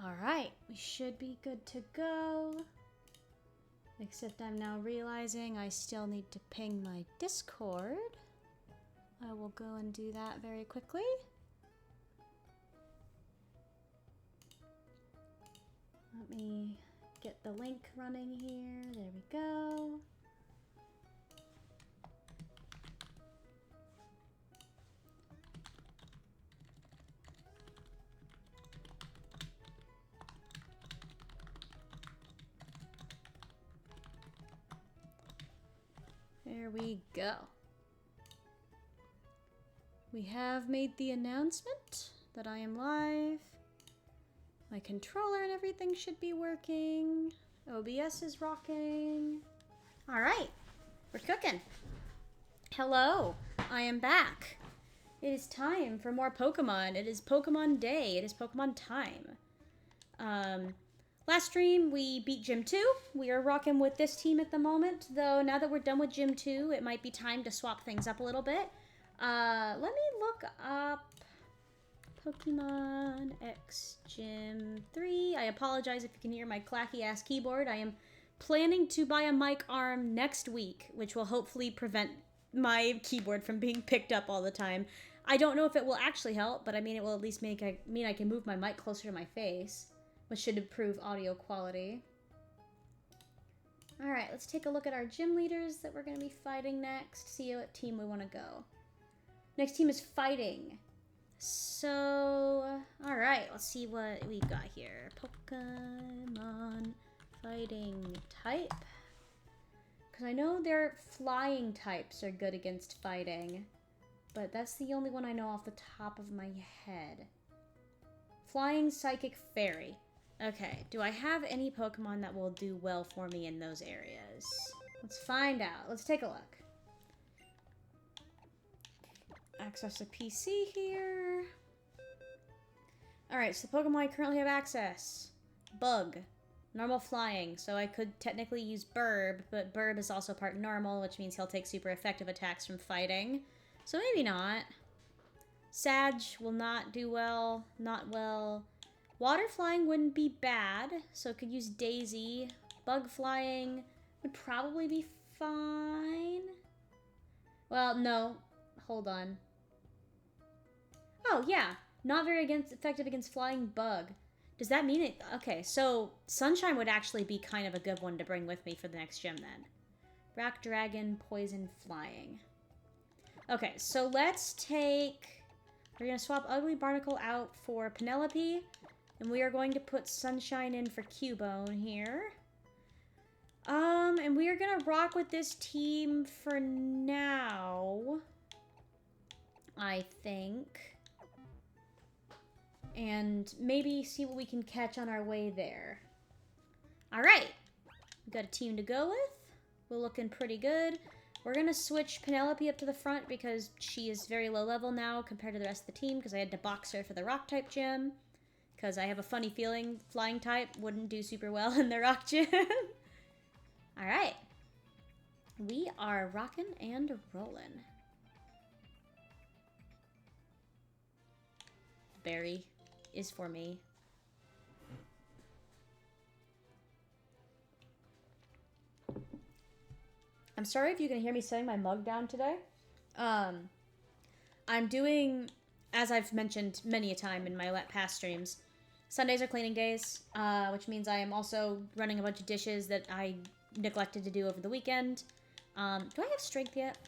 Alright, we should be good to go. Except I'm now realizing I still need to ping my Discord. I will go and do that very quickly. Let me get the link running here. There we go. There we go. We have made the announcement that I am live. My controller and everything should be working. OBS is rocking. All right, we're cooking. Hello, I am back. It is time for more Pokemon. It is Pokemon Day. It is Pokemon time. Last stream, we beat Gym 2. We are rocking with this team at the moment, though now that we're done with Gym 2, it might be time to swap things up a little bit. Let me look up Pokemon X Gym 3. I apologize if you can hear my clacky-ass keyboard. I am planning to buy a mic arm next week, which will hopefully prevent my keyboard from being picked up all the time. I don't know if it will actually help, but I mean, it will at least mean I can move my mic closer to my face, which should improve audio quality. Alright, let's take a look at our gym leaders that we're going to be fighting next. See what team we want to go. Next team is fighting. So, alright, let's see what we got here. Pokemon fighting type. Because I know their flying types are good against fighting. But that's the only one I know off the top of my head. Flying, Psychic, Fairy. Okay, do I have any Pokemon that will do well for me in those areas? Let's find out. Let's take a look. Access to PC here. Alright, so the Pokemon I currently have access. Bug. Normal flying, so I could technically use Burb, but Burb is also part normal, which means he'll take super effective attacks from fighting. So maybe not. Sag will not do well. Not well. Water flying wouldn't be bad, so it could use Daisy. Bug flying would probably be fine. Well, no. Hold on. Oh, yeah. Not very effective against flying bug. Does that mean it? Okay, so Sunshine would actually be kind of a good one to bring with me for the next gym then. Rock Dragon, Poison, Flying. Okay, so let's take... We're going to swap Ugly Barnacle out for Penelope. And we are going to put Sunshine in for Cubone here. And we are going to rock with this team for now. I think. And maybe see what we can catch on our way there. Alright. We've got a team to go with. We're looking pretty good. We're going to switch Penelope up to the front because she is very low level now compared to the rest of the team because I had to box her for the rock type gym. Because I have a funny feeling flying type wouldn't do super well in the rock gym. Alright. We are rocking and rolling. Berry is for me. I'm sorry if you can hear me setting my mug down today. I'm doing, as I've mentioned many a time in my past streams, Sundays are cleaning days, which means I am also running a bunch of dishes that I neglected to do over the weekend. Do I have strength yet?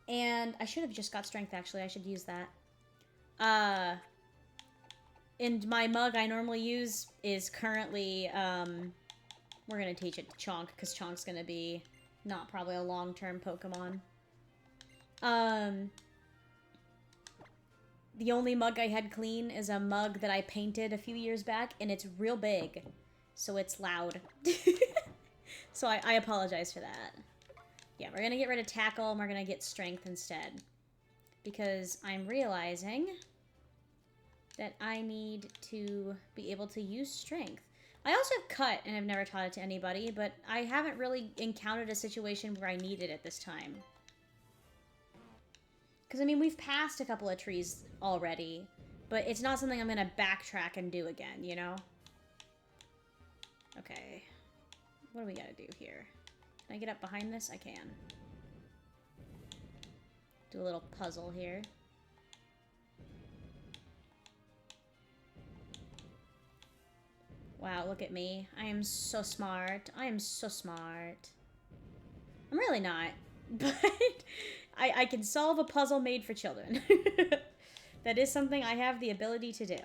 And I should have just got strength, actually. I should use that. And my mug I normally use is currently, we're going to teach it to Chonk, because Chonk's going to be not probably a long-term Pokemon. The only mug I had clean is a mug that I painted a few years back, and it's real big, so it's loud. So I apologize for that. Yeah, we're going to get rid of Tackle, and we're going to get Strength instead. Because I'm realizing that I need to be able to use Strength. I also have Cut, and I've never taught it to anybody, but I haven't really encountered a situation where I need it at this time. Because, I mean, we've passed a couple of trees already, But it's not something I'm gonna backtrack and do again, you know? Okay. What do we gotta do here? Can I get up behind this? I can. Do a little puzzle here. Wow, look at me. I am so smart. I am so smart. I'm really not. But I can solve a puzzle made for children. That is something I have the ability to do.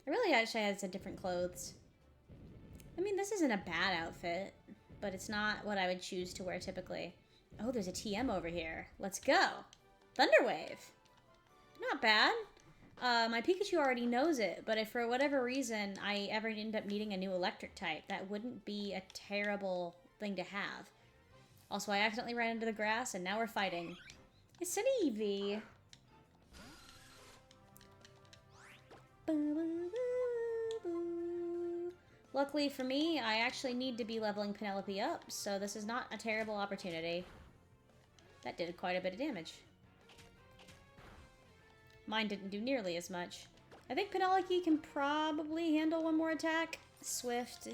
I really actually had some different clothes. I mean, this isn't a bad outfit, but it's not what I would choose to wear typically. Oh, there's a TM over here. Let's go. Thunderwave. Not bad. My Pikachu already knows it, but if for whatever reason I ever end up needing a new electric type, that wouldn't be a terrible thing to have. Also, I accidentally ran into the grass, and now we're fighting. It's an Eevee. Luckily for me, I actually need to be leveling Penelope up, so this is not a terrible opportunity. That did quite a bit of damage. Mine didn't do nearly as much. I think Penelope can probably handle one more attack. Swift.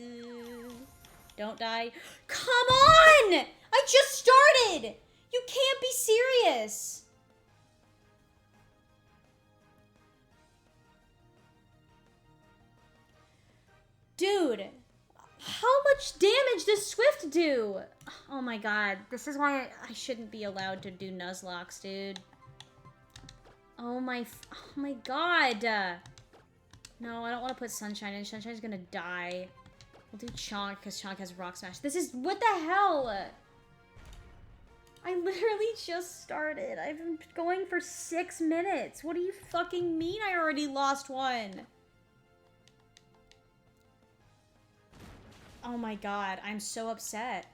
Don't die. Come on! I just started! You can't be serious! Dude, how much damage does Swift do? Oh my god, this is why I shouldn't be allowed to do Nuzlocke, dude. Oh my god. No, I don't want to put Sunshine in. Sunshine's gonna die. We'll do Chonk because Chonk has Rock Smash. This is, what the hell? I literally just started. I've been going for 6 minutes. What do you fucking mean I already lost one? Oh my god, I'm so upset.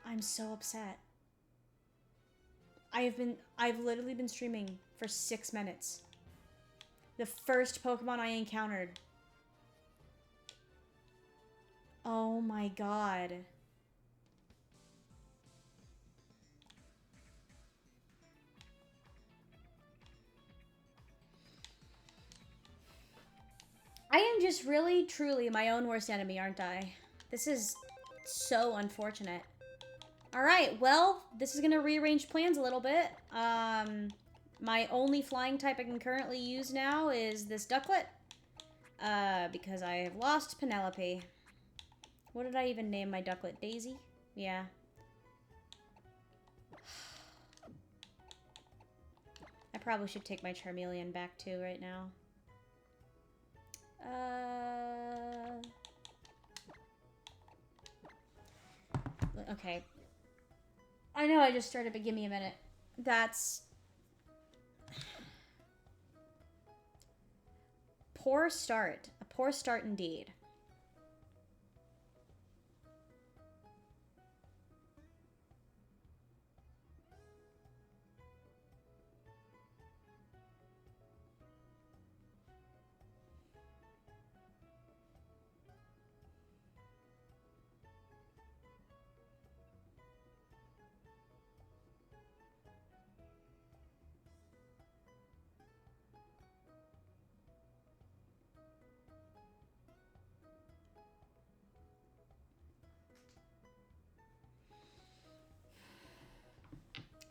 I'm so upset. I've literally been streaming for 6 minutes. The first Pokemon I encountered. Oh my god. I am just really, truly my own worst enemy, aren't I? This is so unfortunate. Alright, well, this is gonna rearrange plans a little bit. My only flying type I can currently use now is this Ducklet. Because I have lost Penelope. What did I even name my Ducklet? Daisy? Yeah. I probably should take my Charmeleon back too right now. Okay. I know I just started, but give me a minute. That's... poor start. A poor start indeed.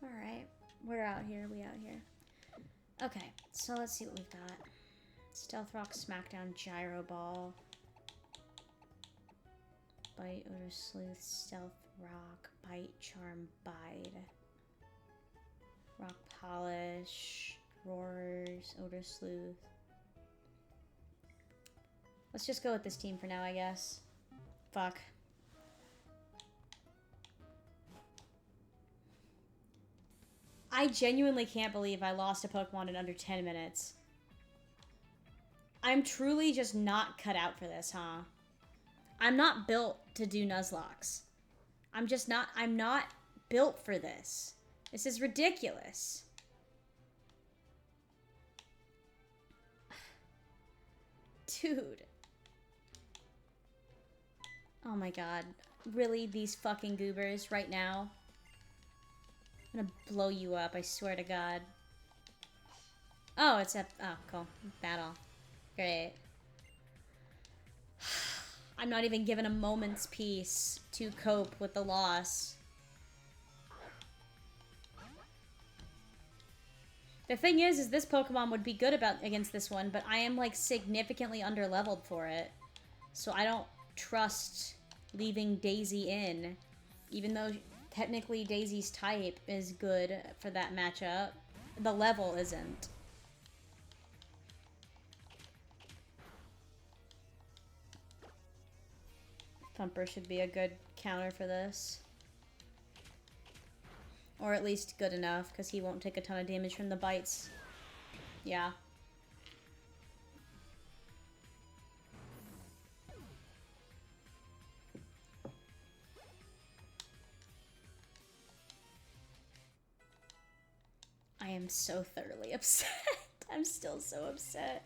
Alright, we're out here, we out here. Okay, so let's see what we've got. Stealth Rock, Smackdown, Gyro Ball. Bite, Odor Sleuth, Stealth Rock, Bite, Charm, Bide. Rock Polish, Roars, Odor Sleuth. Let's just go with this team for now, I guess. Fuck. I genuinely can't believe I lost a Pokemon in under 10 minutes. I'm truly just not cut out for this, huh? I'm not built to do Nuzlocks. I'm not built for this. This is ridiculous. Dude. Oh my god. Really? These fucking goobers right now? I'm gonna blow you up, I swear to God. Oh, it's a... Oh, cool. Battle. Great. I'm not even given a moment's peace to cope with the loss. The thing is this Pokemon would be good against this one, but I am, like, significantly underleveled for it. So I don't trust leaving Daisy in, even though technically Daisy's type is good for that matchup. The level isn't. Thumper should be a good counter for this. Or at least good enough, because he won't take a ton of damage from the bites. Yeah. I am so thoroughly upset. I'm still so upset.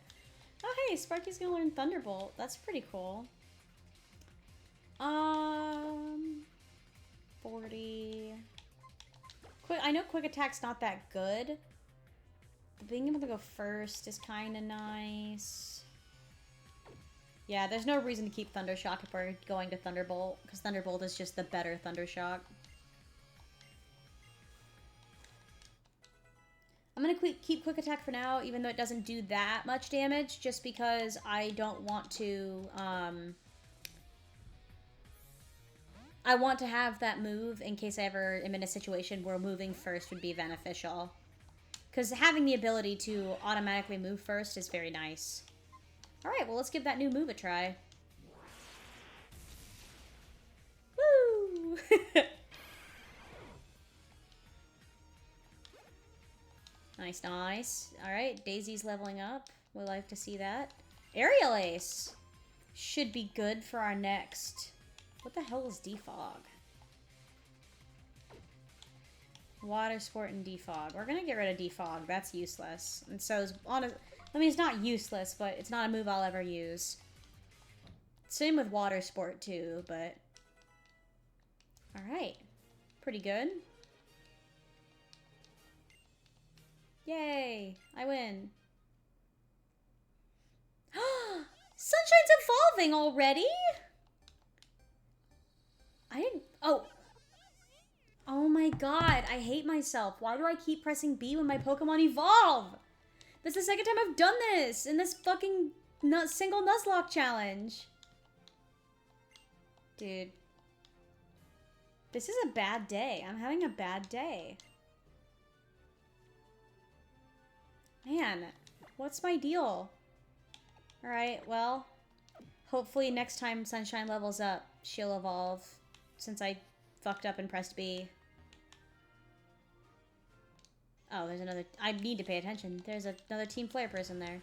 Oh, hey, Sparky's gonna learn Thunderbolt. That's pretty cool. 40. I know Quick Attack's not that good. But being able to go first is kind of nice. Yeah, there's no reason to keep Thundershock if we're going to Thunderbolt, because Thunderbolt is just the better Thundershock. I'm gonna keep Quick Attack for now, even though it doesn't do that much damage, just because I don't want to, I want to have that move in case I ever am in a situation where moving first would be beneficial. Because having the ability to automatically move first is very nice. Alright, well, let's give that new move a try. Woo! Nice, nice. Alright, Daisy's leveling up. We'll like to see that. Aerial Ace! Should be good for our next... What the hell is Defog? Water Sport and Defog. We're gonna get rid of Defog. That's useless. And so is I mean, it's not useless, but it's not a move I'll ever use. Same with Water Sport too, but... Alright. Pretty good. Yay! I win. Sunshine's evolving already? I didn't... Oh. Oh my god, I hate myself. Why do I keep pressing B when my Pokemon evolve? This is the second time I've done this in this fucking single Nuzlocke challenge. Dude. This is a bad day. I'm having a bad day. Man, what's my deal? Alright, well, hopefully next time Sunshine levels up, she'll evolve, since I fucked up and pressed B. Oh, there's another... I need to pay attention. There's another Team Flare person there.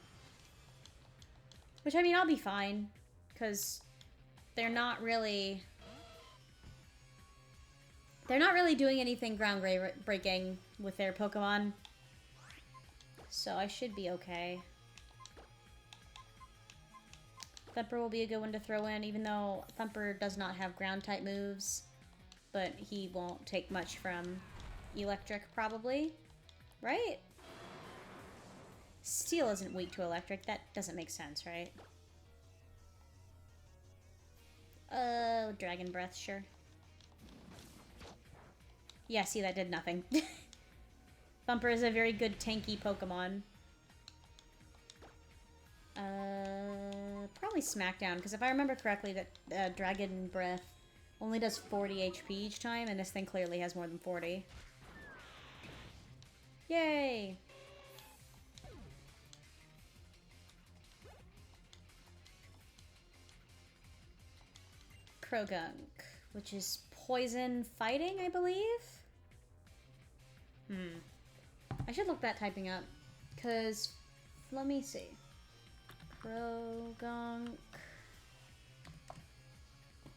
Which, I mean, I'll be fine, because they're not really... They're not really doing anything groundbreaking with their Pokemon. So I should be okay. Thumper will be a good one to throw in, even though Thumper does not have ground-type moves. But he won't take much from Electric, probably. Right? Steel isn't weak to Electric. That doesn't make sense, right? Dragon Breath, sure. Yeah, see, that did nothing. Thumper is a very good tanky Pokemon. Probably Smackdown, because if I remember correctly, that Dragon Breath only does 40 HP each time, and this thing clearly has more than 40. Yay! Krogunk, which is poison fighting, I believe? I should look that typing up, because, let me see. Krogunk.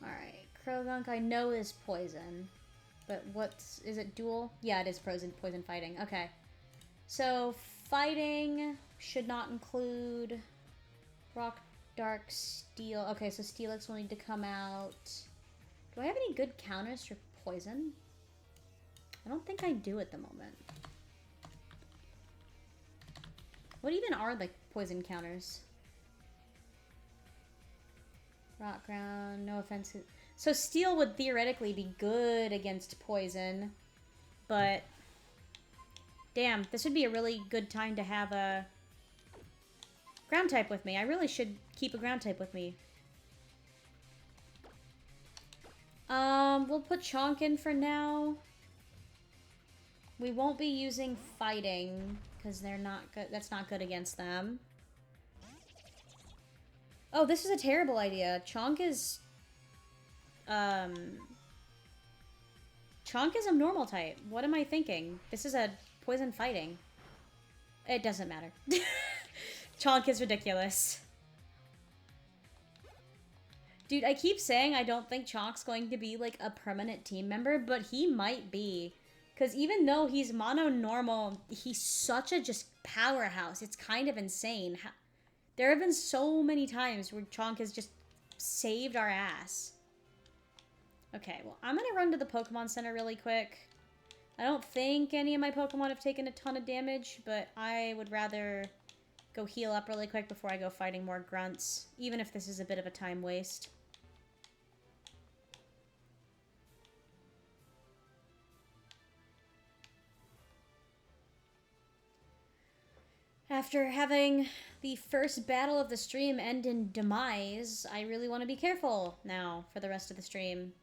Alright, Krogunk I know is poison, but is it dual? Yeah, it is poison fighting. Okay. So, fighting should not include Rock, Dark, Steel. Okay, so Steelix will need to come out. Do I have any good counters for poison? I don't think I do at the moment. What even are the poison counters? Rock ground, no offense. So steel would theoretically be good against poison, but damn, this would be a really good time to have a ground type with me. I really should keep a ground type with me. We'll put Chonk in for now. We won't be using fighting because they're not good. That's not good against them. Oh, this is a terrible idea. Chonk is a normal type. What am I thinking? This is a poison fighting. It doesn't matter. Chonk is ridiculous. Dude, I keep saying I don't think Chonk's going to be, like, a permanent team member, but he might be. Because even though he's mono-normal, he's such a just powerhouse. It's kind of insane. There have been so many times where Chonk has just saved our ass. Okay, well, I'm going to run to the Pokemon Center really quick. I don't think any of my Pokemon have taken a ton of damage, but I would rather go heal up really quick before I go fighting more grunts, even if this is a bit of a time waste. After having the first battle of the stream end in demise, I really want to be careful now for the rest of the stream.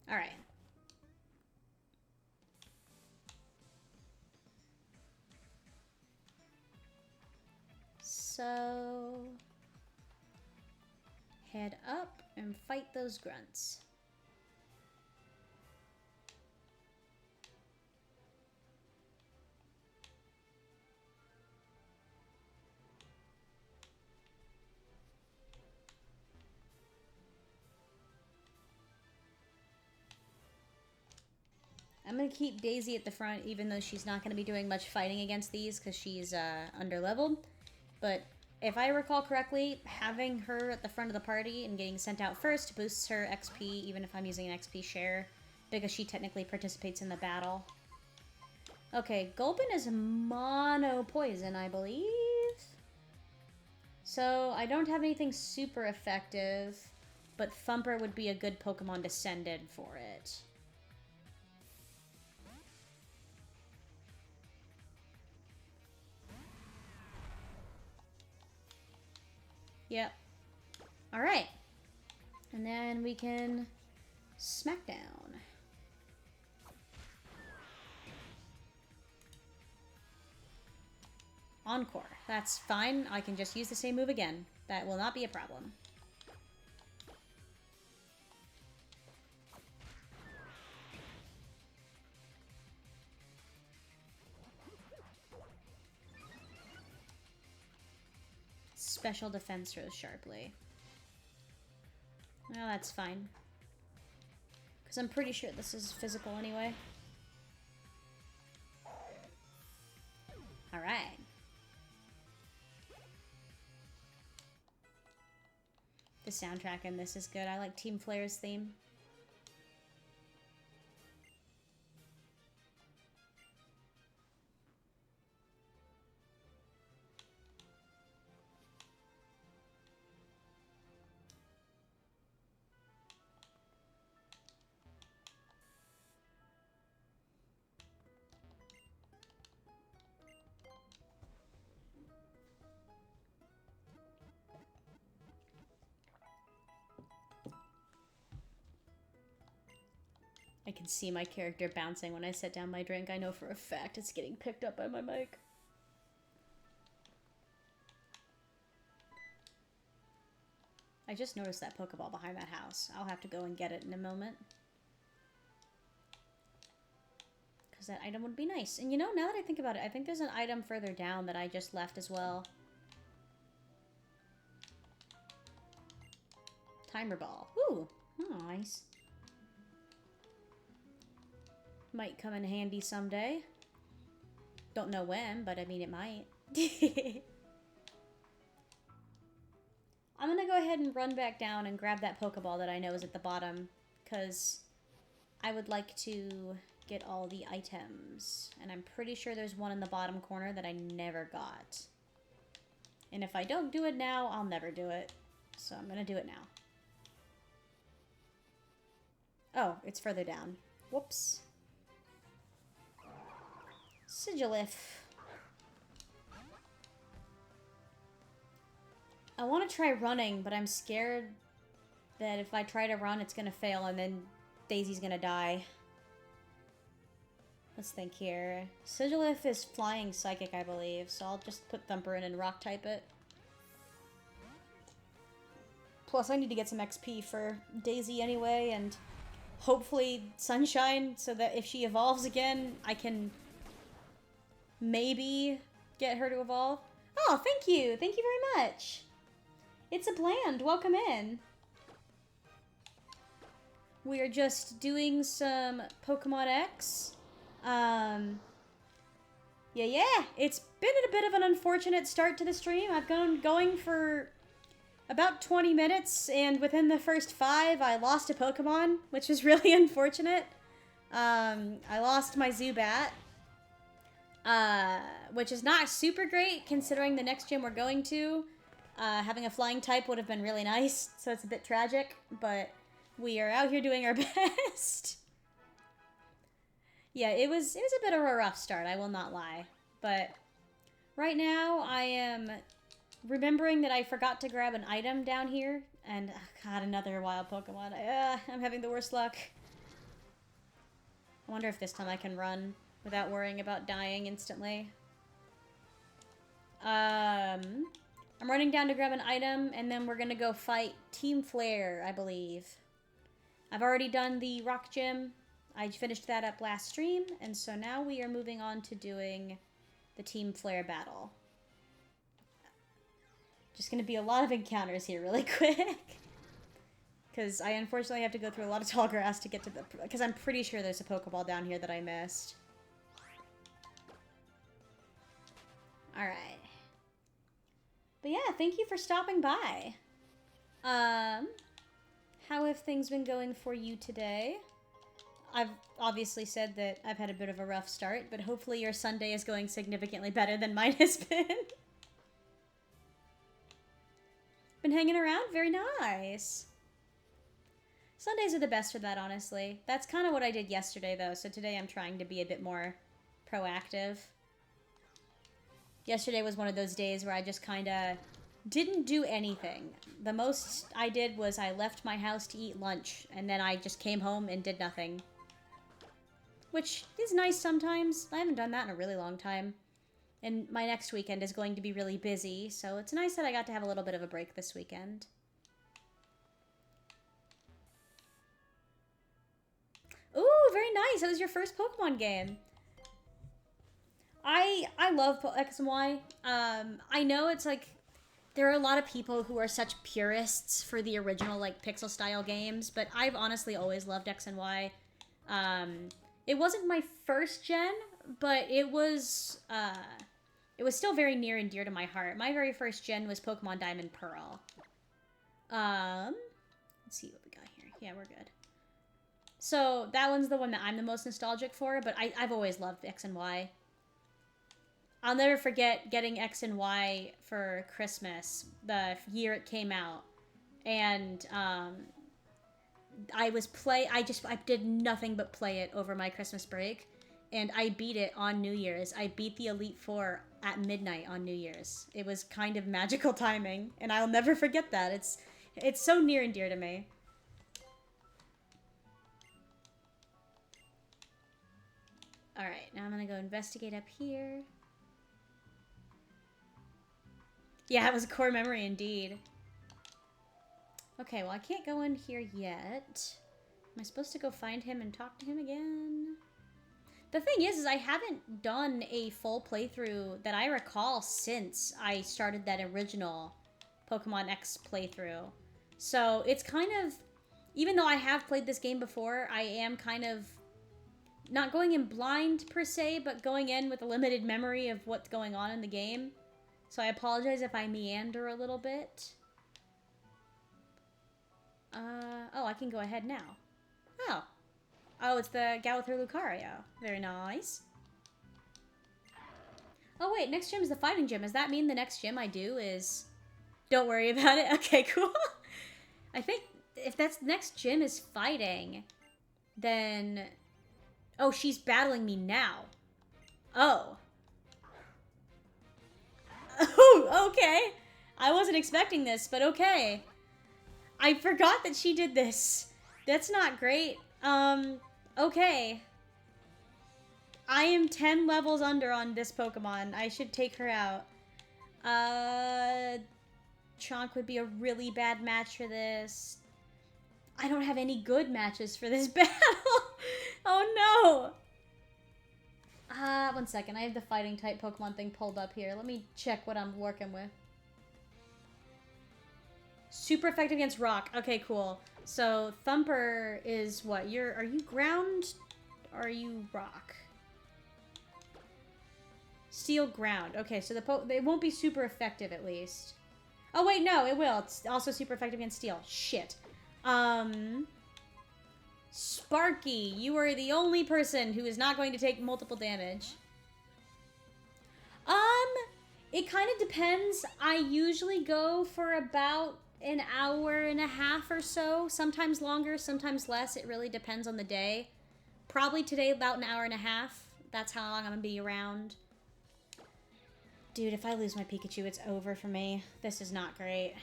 All right. So, head up and fight those grunts. I'm going to keep Daisy at the front, even though she's not going to be doing much fighting against these because she's underleveled. But if I recall correctly, having her at the front of the party and getting sent out first boosts her XP, even if I'm using an XP share, because she technically participates in the battle. Okay, Gulpin is mono poison, I believe. So I don't have anything super effective, but Thumper would be a good Pokemon to send in for it. Yep. Alright. And then we can smack down. Encore. That's fine. I can just use the same move again. That will not be a problem. Special defense throws sharply. Well, that's fine. Because I'm pretty sure this is physical anyway. Alright. The soundtrack in this is good. I like Team Flare's theme. I can see my character bouncing when I set down my drink. I know for a fact it's getting picked up by my mic. I just noticed that Pokeball behind that house. I'll have to go and get it in a moment. Because that item would be nice. And you know, now that I think about it, I think there's an item further down that I just left as well. Timer ball. Ooh, oh, nice. Might come in handy someday. Don't know when, but I mean it might. I'm gonna go ahead and run back down and grab that Pokeball that I know is at the bottom, because I would like to get all the items. And I'm pretty sure there's one in the bottom corner that I never got. And if I don't do it now, I'll never do it. So I'm gonna do it now. Oh, it's further down. Whoops. Sigilif. I want to try running, but I'm scared that if I try to run, it's going to fail, and then Daisy's going to die. Let's think here. Sigilif is flying psychic, I believe, so I'll just put Thumper in and rock type it. Plus, I need to get some XP for Daisy anyway, and hopefully Sunshine, so that if she evolves again, I can maybe get her to evolve. Oh, thank you! Thank you very much! It's a Bland. Welcome in. We are just doing some Pokemon X. Yeah. It's been a bit of an unfortunate start to the stream. I've gone going for about 20 minutes, and within the first 5, I lost a Pokemon, which was really unfortunate. I lost my Zubat, which is not super great considering the next gym we're going to. Having a flying type would have been really nice, so it's a bit tragic, but we are out here doing our best. Yeah, it was a bit of a rough start, I will not lie. But right now, I am remembering that I forgot to grab an item down here, and God, another wild Pokemon. I'm having the worst luck. I wonder if this time I can run without worrying about dying instantly. I'm running down to grab an item, and then we're gonna go fight Team Flare, I believe. I've already done the Rock Gym. I finished that up last stream, and so now we are moving on to doing the Team Flare battle. Just gonna be a lot of encounters here really quick. Because I unfortunately have to go through a lot of tall grass to get to the... Because I'm pretty sure there's a Pokeball down here that I missed. Alright. But yeah, thank you for stopping by. How have things been going for you today? I've obviously said that I've had a bit of a rough start, but hopefully your Sunday is going significantly better than mine has been. Been hanging around? Very nice. Sundays are the best for that, honestly. That's kind of what I did yesterday, though, so today I'm trying to be a bit more proactive. Yesterday was one of those days where I just kind of didn't do anything. The most I did was I left my house to eat lunch, and then I just came home and did nothing. Which is nice sometimes. I haven't done that in a really long time. And my next weekend is going to be really busy, so it's nice that I got to have a little bit of a break this weekend. Ooh, very nice. That was your first Pokemon game. I love X and Y. I know it's like there are a lot of people who are such purists for the original like pixel style games, but I've honestly always loved X and Y. It wasn't my first gen, but it was still very near and dear to my heart. My very first gen was Pokemon Diamond Pearl. Let's see what we got here. Yeah, we're good. So that one's the one that I'm the most nostalgic for, but I've always loved X and Y. I'll never forget getting X and Y for Christmas, the year it came out. And I did nothing but play it over my Christmas break. And I beat it on New Year's. I beat the Elite Four at midnight on New Year's. It was kind of magical timing, and I'll never forget that. It's so near and dear to me. Alright, now I'm gonna go investigate up here. Yeah, it was a core memory indeed. Okay, well I can't go in here yet. Am I supposed to go find him and talk to him again? The thing is I haven't done a full playthrough that I recall since I started that original Pokemon X playthrough. So it's kind of, even though I have played this game before, I am kind of not going in blind per se, but going in with a limited memory of what's going on in the game. So I apologize if I meander a little bit. Oh, I can go ahead now. Oh. Oh, it's the gal with her Lucario. Very nice. Oh, wait, next gym is the fighting gym. Does that mean the next gym I do is... Don't worry about it. Okay, cool. I think if that's next gym is fighting, then... Oh, she's battling me now. Oh. Oh, okay. I wasn't expecting this, but okay. I forgot that she did this. That's not great. Okay. I am 10 levels under on this Pokemon. I should take her out. Chonk would be a really bad match for this. I don't have any good matches for this battle. Oh no. One second. I have the fighting type Pokemon thing pulled up here. Let me check what I'm working with. Super effective against rock. Okay, cool. So Thumper is what? Are you ground? Or are you rock? Steel ground. Okay, so it won't be super effective at least. Oh wait, no, it will. It's also super effective against steel. Shit. Sparky, you are the only person who is not going to take multiple damage. It kind of depends. I usually go for about an hour and a half or so. Sometimes longer, sometimes less. It really depends on the day. Probably today about an hour and a half. That's how long I'm gonna be around. Dude, if I lose my Pikachu, it's over for me. This is not great.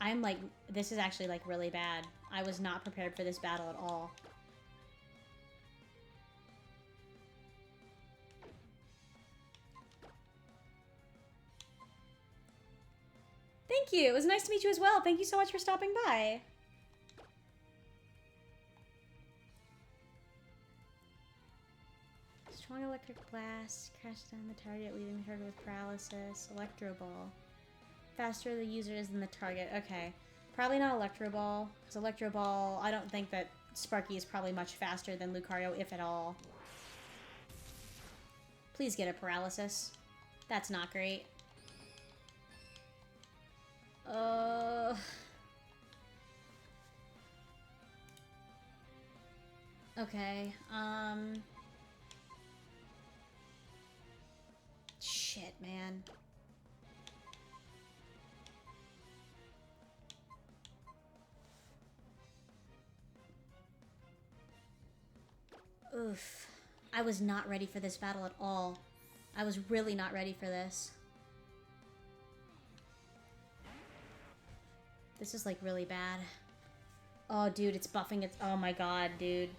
I'm like, this is actually like really bad. I was not prepared for this battle at all. Thank you. It was nice to meet you as well. Thank you so much for stopping by. Strong electric blast. Crash down the target, leaving the target with paralysis. Electro ball. Faster the user is than the target. Okay. Probably not Electro Ball. Because Electro Ball, I don't think that Sparky is probably much faster than Lucario, if at all. Please get a paralysis. That's not great. Okay, shit, man. Oof. I was not ready for this battle at all. I was really not ready for this. This is, like, really bad. Oh, dude, it's buffing its... Oh, my God, dude.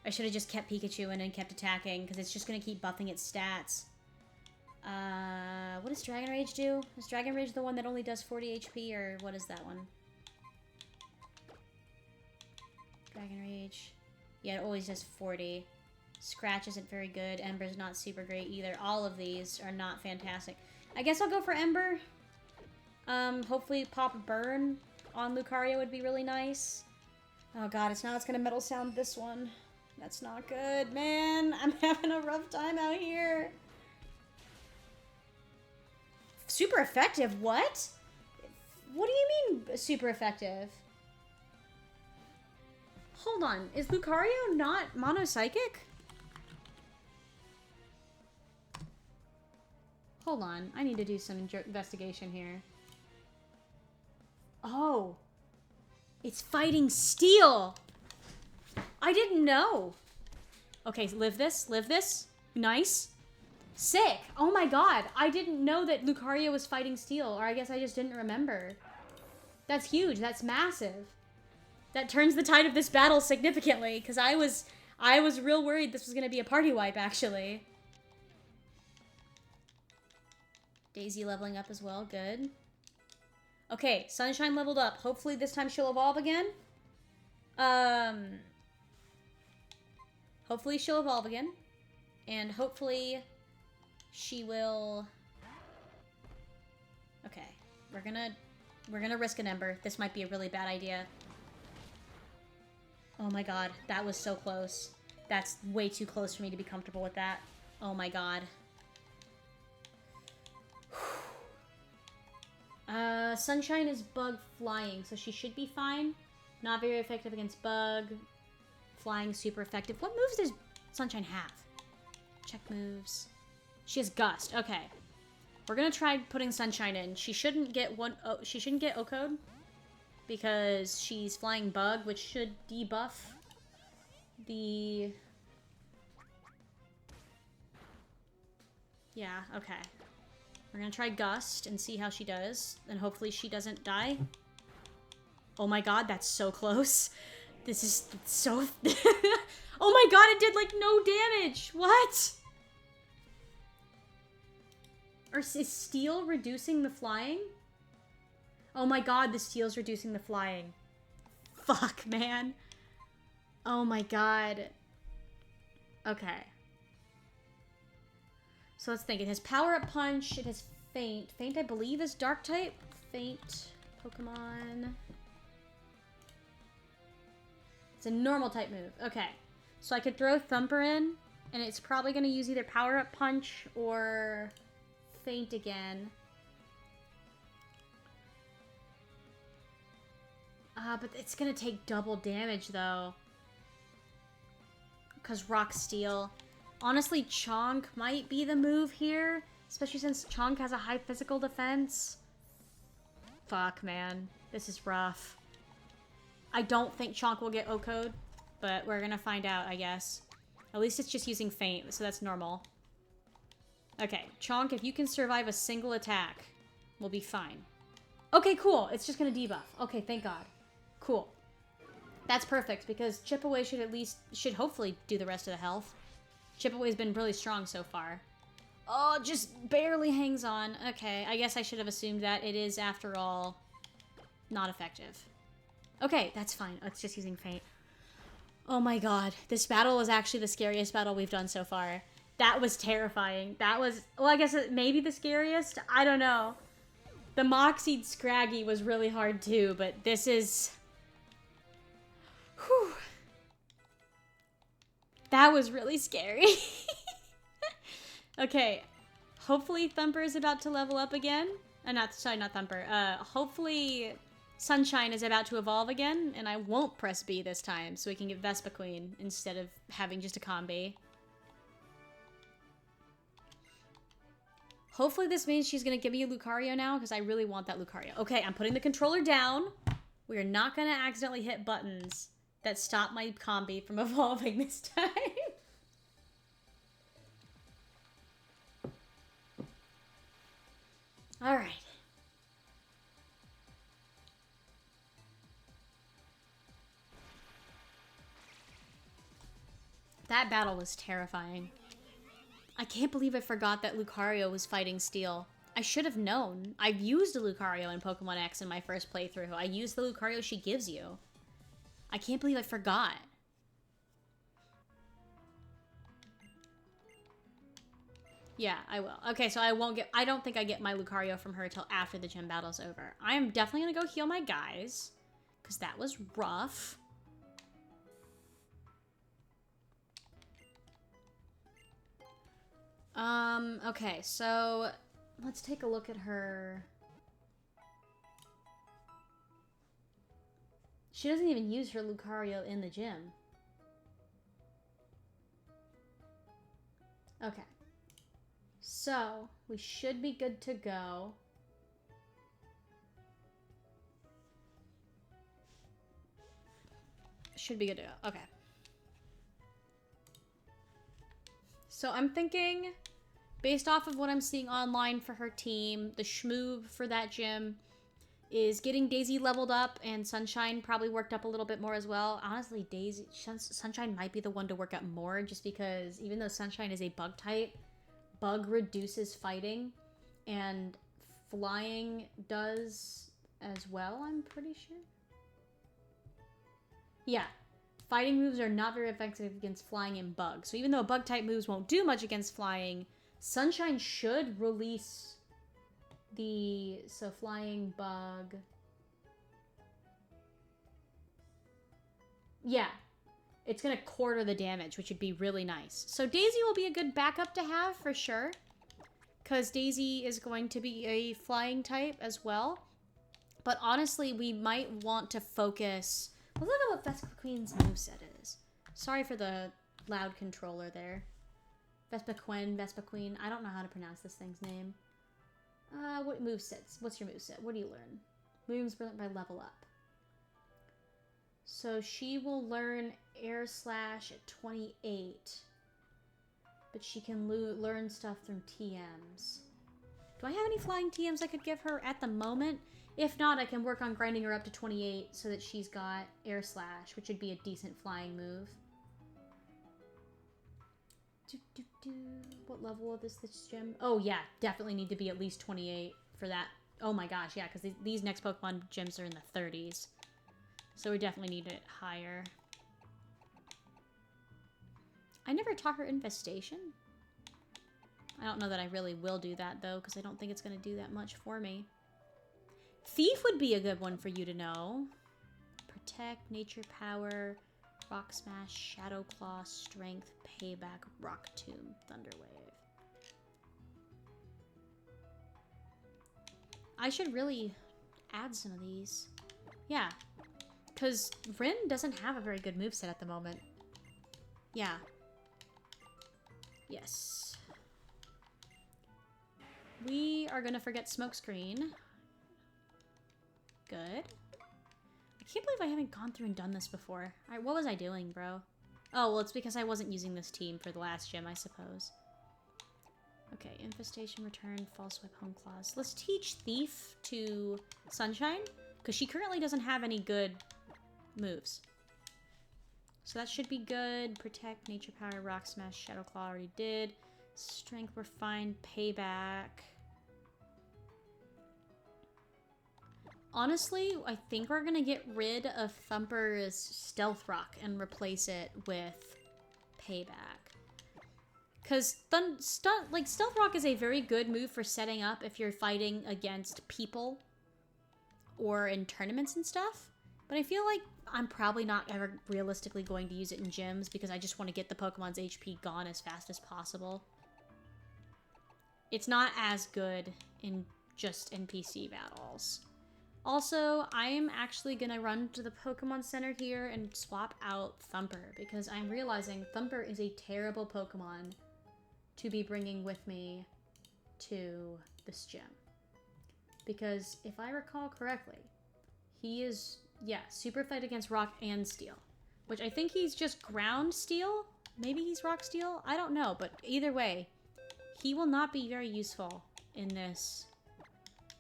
I should have just kept Pikachu in and kept attacking, because it's just going to keep buffing its stats. What does Dragon Rage do? Is Dragon Rage the one that only does 40 HP, or what is that one? Dragon Rage. Yeah, it always does 40. Scratch isn't very good. Ember's not super great either. All of these are not fantastic. I guess I'll go for Ember. Hopefully pop a burn on Lucario would be really nice. Oh god, it's gonna Metal Sound this one. That's not good, man. I'm having a rough time out here. Super effective? What? What do you mean super effective? Hold on, is Lucario not mono-psychic? Hold on, I need to do some investigation here. Oh, it's fighting steel. I didn't know. Okay, live this, live this. Nice. Sick. Oh my god, I didn't know that Lucario was fighting steel, or I guess I just didn't remember. That's huge, that's massive. That turns the tide of this battle significantly, because I was real worried this was going to be a party wipe, actually. Daisy leveling up as well, good. Okay, Sunshine leveled up. Hopefully this time she'll evolve again. Hopefully she'll evolve again. And hopefully she will Okay, we're gonna risk an ember. This might be a really bad idea. Oh my god, that was so close. That's way too close for me to be comfortable with that. Oh my god. Sunshine is bug flying, so she should be fine. Not very effective against bug. Flying super effective. What moves does Sunshine have? Check moves. She has gust. Okay. We're gonna try putting Sunshine in. She shouldn't get she shouldn't get O-code because she's flying bug, which should debuff the... Yeah, okay. We're gonna try Gust and see how she does, and hopefully she doesn't die. Oh my god, that's so close. This is so... Oh my god, it did, like, no damage! What? Or is steel reducing the flying? Oh my god, the steel's reducing the flying. Fuck, man. Oh my god. Okay. So let's think. It has Power Up Punch. It has Faint. Faint, I believe, is Dark type. Faint Pokemon. It's a normal type move. Okay. So I could throw Thumper in, and it's probably going to use either Power Up Punch or Faint again. But it's going to take double damage, though. Because Rock Steel. Honestly, Chonk might be the move here. Especially since Chonk has a high physical defense. Fuck, man. This is rough. I don't think Chonk will get O-code. But we're gonna find out, I guess. At least it's just using Faint, so that's normal. Okay, Chonk, if you can survive a single attack, we'll be fine. Okay, cool. It's just gonna debuff. Okay, thank God. Cool. That's perfect, because Chip Away should hopefully do the rest of the health. Chip Away's been really strong so far. Oh, just barely hangs on. Okay, I guess I should have assumed that it is, after all, not effective. Okay, that's fine. It's just using Faint. Oh my god. This battle was actually the scariest battle we've done so far. That was terrifying. That was, well, I guess it may be the scariest. I don't know. The Moxied Scraggy was really hard too, but this is... Whew. That was really scary. Okay. Hopefully Thumper is about to level up again. Not Thumper. Hopefully Sunshine is about to evolve again, and I won't press B this time, so we can get Vespa Queen instead of having just a combi. Hopefully this means she's going to give me a Lucario now, because I really want that Lucario. Okay, I'm putting the controller down. We are not going to accidentally hit buttons that stop my combi from evolving this time. Alright. That battle was terrifying. I can't believe I forgot that Lucario was fighting Steel. I should have known. I've used a Lucario in Pokemon X in my first playthrough. I used the Lucario she gives you. I can't believe I forgot. Yeah, I will. Okay, so I don't think I get my Lucario from her till after the gym battle's over. I am definitely gonna go heal my guys, because that was rough. Okay, so let's take a look at her. She doesn't even use her Lucario in the gym. Okay. So, we should be good to go. Should be good to go. Okay. So I'm thinking, based off of what I'm seeing online for her team, the schmoove for that gym is getting Daisy leveled up, and Sunshine probably worked up a little bit more as well. Honestly, Sunshine might be the one to work up more, just because even though Sunshine is a bug type, bug reduces fighting, and flying does as well, I'm pretty sure. Yeah. Fighting moves are not very effective against flying and bug. So even though bug type moves won't do much against flying, Sunshine should release So flying bug. Yeah. It's going to quarter the damage, which would be really nice. So Daisy will be a good backup to have for sure. Because Daisy is going to be a flying type as well. But honestly, we might want to focus... Let's look at what Vespa Queen's moveset is. Sorry for the loud controller there. Vespa Queen. I don't know how to pronounce this thing's name. What movesets? What's your moveset? What do you learn? Moves by level up. So she will learn Air Slash at 28. But she can learn stuff from TMs. Do I have any flying TMs I could give her at the moment? If not, I can work on grinding her up to 28 so that she's got Air Slash, which would be a decent flying move. What level is this gym? Oh, yeah. Definitely need to be at least 28 for that. Oh my gosh, yeah, because these next Pokemon gyms are in the 30s. So we definitely need it higher. I never taught her Infestation. I don't know that I really will do that, though, because I don't think it's going to do that much for me. Thief would be a good one for you to know. Protect, Nature Power, Rock Smash, Shadow Claw, Strength, Payback, Rock Tomb, Thunder Wave. I should really add some of these. Yeah, because Rin doesn't have a very good moveset at the moment. Yeah. Yes. We are going to forget Smokescreen. Good. I can't believe I haven't gone through and done this before. What was I doing, bro? Oh, well, it's because I wasn't using this team for the last gym, I suppose. Okay, Infestation, Return, False Swipe, Home Claws. Let's teach Thief to Sunshine, because she currently doesn't have any good moves. So that should be good. Protect, Nature Power, Rock Smash, Shadow Claw already did. Strength, we're fine. Payback. Honestly, I think we're gonna get rid of Thumper's Stealth Rock and replace it with Payback. Because Stealth Rock is a very good move for setting up if you're fighting against people or in tournaments and stuff. But I feel like I'm probably not ever realistically going to use it in gyms because I just want to get the Pokemon's HP gone as fast as possible. It's not as good in just NPC battles. Also, I am actually going to run to the Pokemon Center here and swap out Thumper because I'm realizing Thumper is a terrible Pokemon to be bringing with me to this gym. Because if I recall correctly, he is, yeah, super fight against Rock and Steel. Which I think he's just Ground Steel? Maybe he's Rock Steel? I don't know, but either way, he will not be very useful in this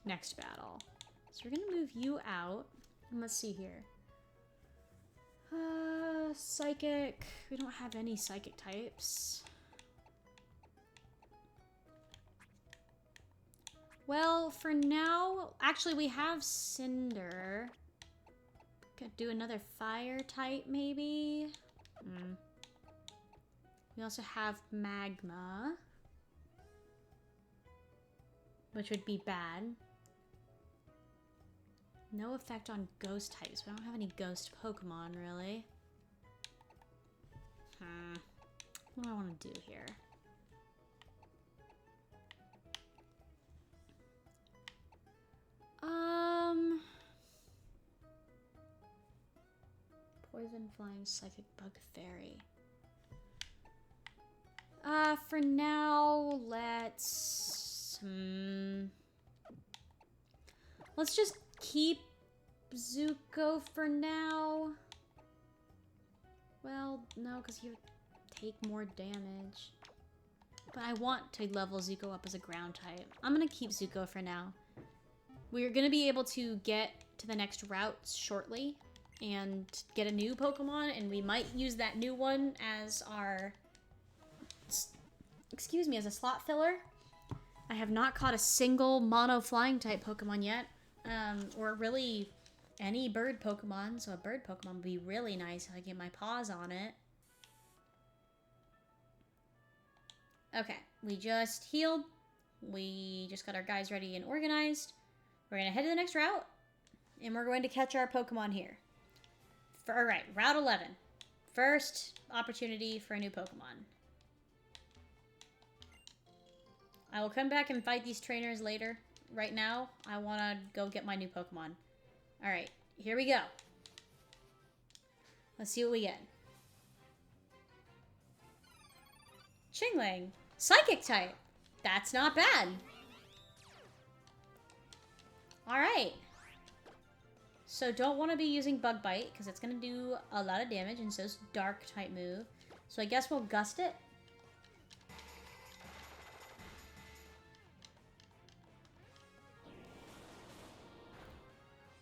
next battle. So we're gonna move you out. And let's see here. Psychic. We don't have any Psychic types. Well, for now, actually we have Cinder. Could do another Fire type, maybe? We also have Magma. Which would be bad. No effect on ghost types. We don't have any ghost Pokemon, really. What do I want to do here? Poison, Flying, Psychic, Bug, Fairy. For now, let's just keep Zuko for now. Well, no, because you take more damage. But I want to level Zuko up as a ground type. I'm going to keep Zuko for now. We're going to be able to get to the next route shortly and get a new Pokemon, and we might use that new one as our, excuse me, as a slot filler. I have not caught a single mono flying type Pokemon yet, or really any bird Pokemon, so a bird Pokemon would be really nice if I get my paws on it. Okay, we just healed We just got our guys ready and organized. We're going to head to the next route, and we're going to catch our Pokemon here. Alright, Route 11. First opportunity for a new Pokemon. I will come back and fight these trainers later. Right now, I want to go get my new Pokemon. Alright, here we go. Let's see what we get. Chingling. Psychic type. That's not bad. Alright. So don't want to be using Bug Bite, because it's going to do a lot of damage, and so is Dark type move. So I guess we'll Gust it.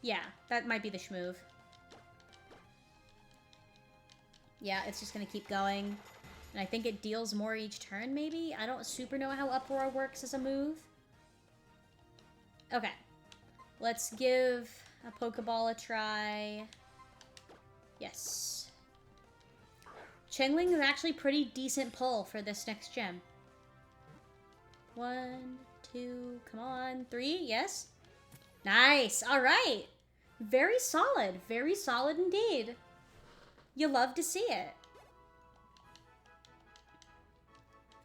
Yeah, that might be the shmove. Yeah, it's just going to keep going. And I think it deals more each turn, maybe? I don't super know how Uproar works as a move. Okay. Let's give a Pokeball a try. Yes. Chingling is actually pretty decent pull for this next gym. 1, 2, come on. 3, yes. Nice. All right. Very solid. Very solid indeed. You love to see it.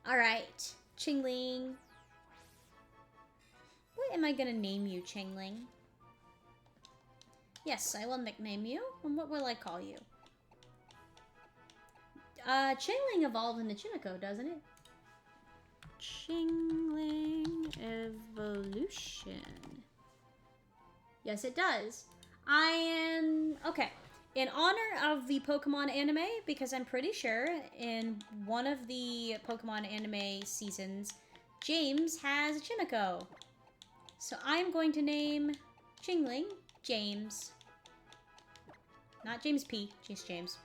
All right. Chingling. What am I going to name you, Chingling? Yes, I will nickname you. And what will I call you? Chingling evolved into Chimico, doesn't it? Chingling Evolution. Yes, it does. Okay. In honor of the Pokemon anime, because I'm pretty sure in one of the Pokemon anime seasons, James has a Chimico. So I'm going to name Chingling James. Not James P, just James.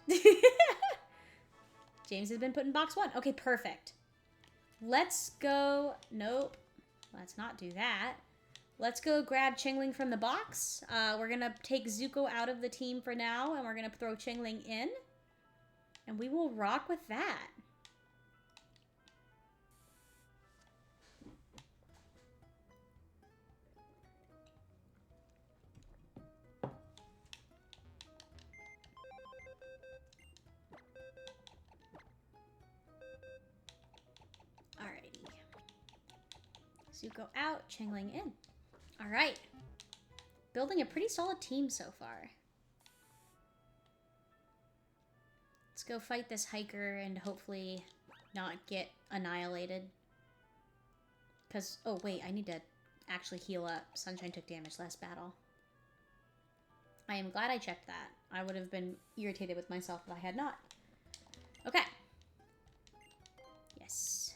James has been put in box 1. Okay, perfect. Let's go... Nope. Let's not do that. Let's go grab Chingling from the box. We're going to take Zuko out of the team for now, and we're going to throw Chingling in. And we will rock with that. Alrighty. Zuko out, Chingling in. Alright. Building a pretty solid team so far. Let's go fight this hiker and hopefully not get annihilated. Because, oh wait, I need to actually heal up. Sunshine took damage last battle. I am glad I checked that. I would have been irritated with myself if I had not. Okay. Yes.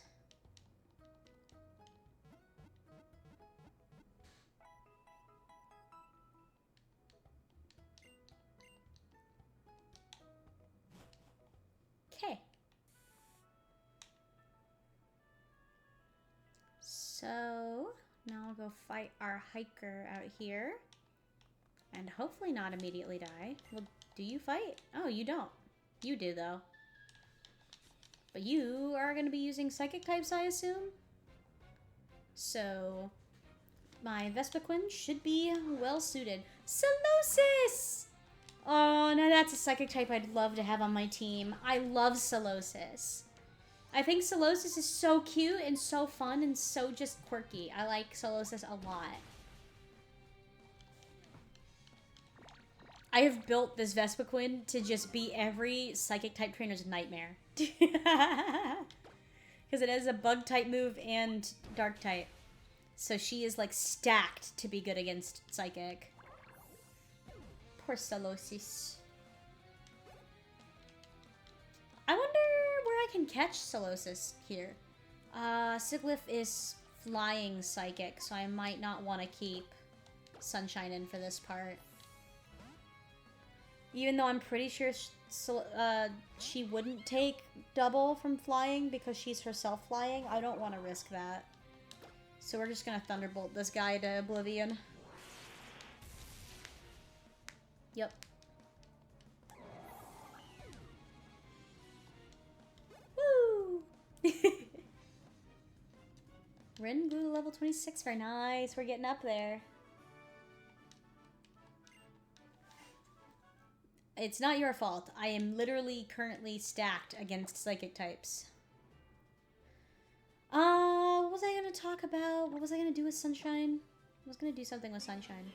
Okay. So, now I'll go fight our hiker out here. And hopefully not immediately die. Well, do you fight? Oh, you don't. You do, though. But you are going to be using Psychic types, I assume? So, my Vespiquen should be well suited. Solosis! Oh, now that's a Psychic type I'd love to have on my team. I love Solosis. I think Solosis is so cute and so fun and so just quirky. I like Solosis a lot. I have built this Vespiquen to just be every Psychic type trainer's nightmare. Because it has a Bug type move and Dark type. So she is like stacked to be good against Psychic. Poor Solosis. I wonder where I can catch Solosis here. Siglif is flying Psychic, so I might not want to keep Sunshine in for this part. Even though I'm pretty sure she wouldn't take double from flying because she's herself flying, I don't want to risk that. So we're just going to Thunderbolt this guy to oblivion. Yep. Woo! Rengu level 26, very nice. We're getting up there. It's not your fault. I am literally currently stacked against psychic types. What was I going to talk about? What was I going to do with Sunshine? I was going to do something with Sunshine.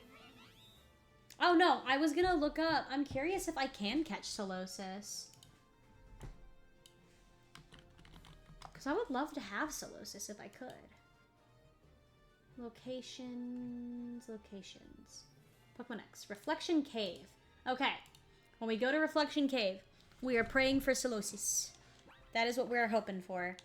Oh, no. I was going to look up. I'm curious if I can catch Solosis. Because I would love to have Solosis if I could. Locations. Pokemon X. Reflection Cave. Okay. When we go to Reflection Cave, we are praying for Solosis. That is what we're hoping for.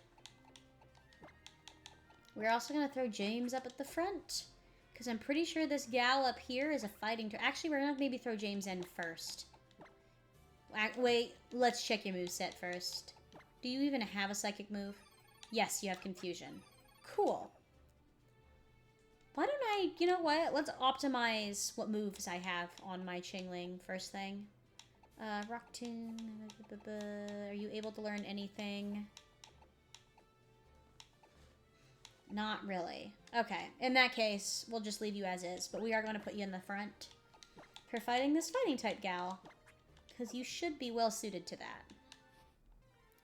We're also going to throw James up at the front. Because I'm pretty sure this gal up here is a fighting... Actually, we're going to maybe throw James in first. Wait, let's check your moveset first. Do you even have a psychic move? Yes, you have Confusion. Cool. Why don't I... You know what? Let's optimize what moves I have on my Chingling first thing. Rock Tomb. Are you able to learn anything? Not really. Okay, in that case, we'll just leave you as is, but we are going to put you in the front for fighting this fighting type gal, because you should be well suited to that.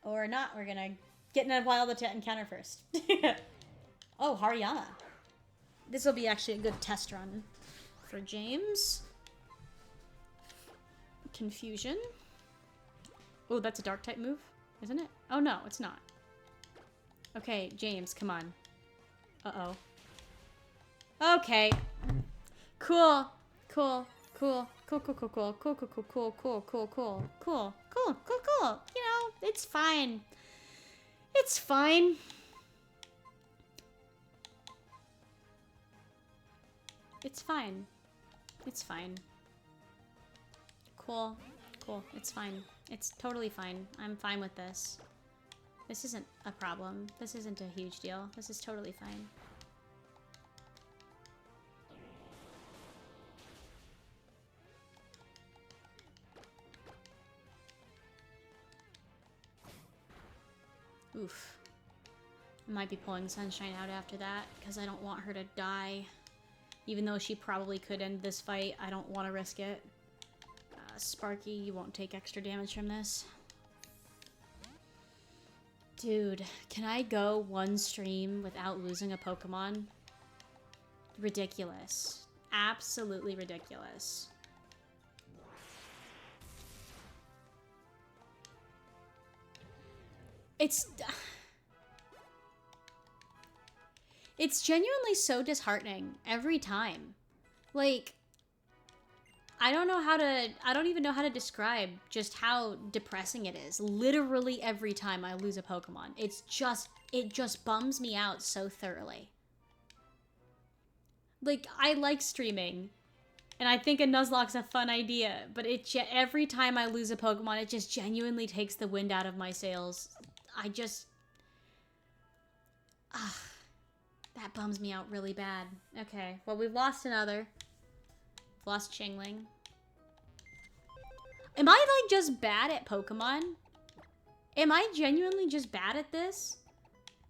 Or not, we're going to get in a wild encounter first. Oh, Haryana. This will be actually a good test run for James. Confusion. Oh, that's a dark type move, isn't it? Oh, no, it's not. Okay, James, come on. Uh-oh. Okay. Cool. Cool. Cool. Cool, cool, cool, cool, cool, cool, cool, cool, cool, cool, cool, cool, cool, cool, cool. You know, it's fine. It's fine. It's fine. It's fine. Cool. Cool. It's fine. It's totally fine. I'm fine with this. This isn't a problem. This isn't a huge deal. This is totally fine. Oof. I might be pulling Sunshine out after that, because I don't want her to die. Even though she probably could end this fight, I don't want to risk it. Sparky, you won't take extra damage from this. Dude, can I go one stream without losing a Pokemon? Ridiculous. Absolutely ridiculous. It's genuinely so disheartening every time. Like, I don't even know how to describe just how depressing it is. Literally every time I lose a Pokemon. It just bums me out so thoroughly. Like, I like streaming, and I think a Nuzlocke's a fun idea, but every time I lose a Pokemon, it just genuinely takes the wind out of my sails. That bums me out really bad. Okay, well, we've lost another. Lost Chingling. Am I, like, just bad at Pokemon? Am I genuinely just bad at this?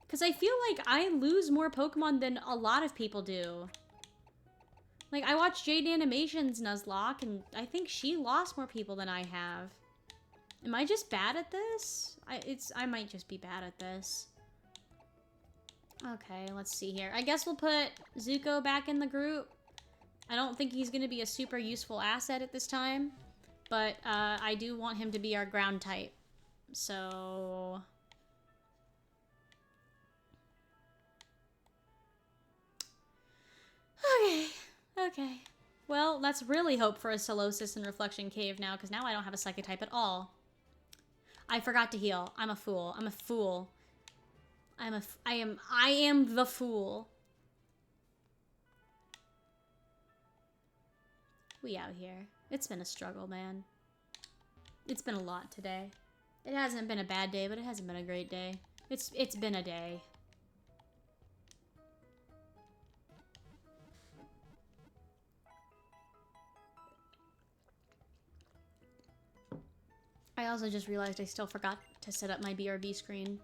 Because I feel like I lose more Pokemon than a lot of people do. Like, I watched Jade Animation's Nuzlocke, and I think she lost more people than I have. Am I just bad at this? I might just be bad at this. Okay, let's see here. I guess we'll put Zuko back in the group. I don't think he's going to be a super useful asset at this time, but I do want him to be our ground type. So... Okay. Well, let's really hope for a Solosis in Reflection Cave now, because now I don't have a Psychic type at all. I forgot to heal. I'm a fool. I'm a fool. I am the fool. We out here. It's been a struggle, man. It's been a lot today. It hasn't been a bad day, but it hasn't been a great day. It's been a day. I also just realized I still forgot to set up my BRB screen.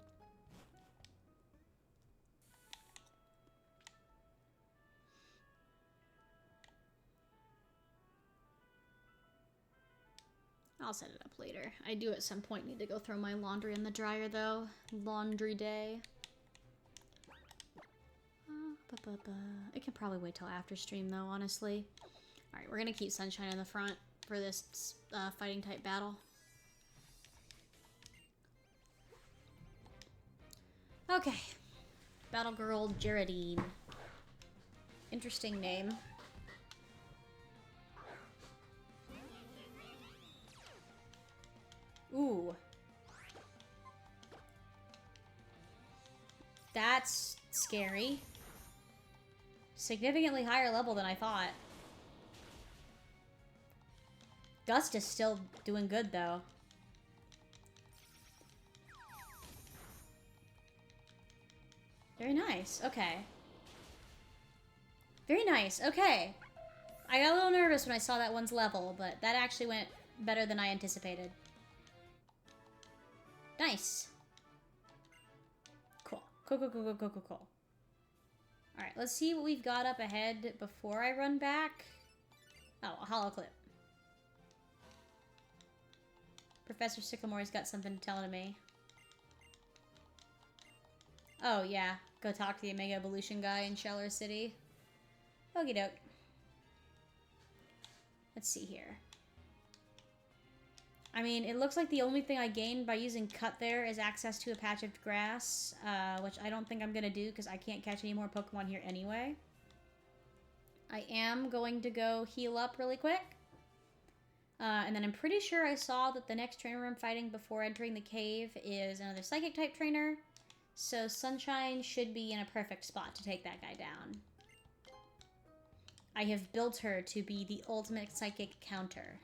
I'll set it up later. I do at some point need to go throw my laundry in the dryer, though. Laundry day. It can probably wait till after stream, though, honestly. Alright, we're gonna keep Sunshine in the front for this fighting type battle. Okay. Battle Girl Geraldine. Interesting name. Ooh. That's scary. Significantly higher level than I thought. Gust is still doing good, though. Very nice. Okay. Very nice. Okay. I got a little nervous when I saw that one's level, but that actually went better than I anticipated. Nice. Cool. Cool. Alright, let's see what we've got up ahead before I run back. Oh, a holo clip. Professor Syclamore's got something to tell to me. Oh, yeah. Go talk to the Omega Evolution guy in Sheller City. Okie doke. Let's see here. I mean, it looks like the only thing I gained by using Cut there is access to a patch of grass, which I don't think I'm going to do because I can't catch any more Pokemon here anyway. I am going to go heal up really quick. And then I'm pretty sure I saw that the next trainer I'm fighting before entering the cave is another Psychic-type trainer. So Sunshine should be in a perfect spot to take that guy down. I have built her to be the ultimate Psychic counter.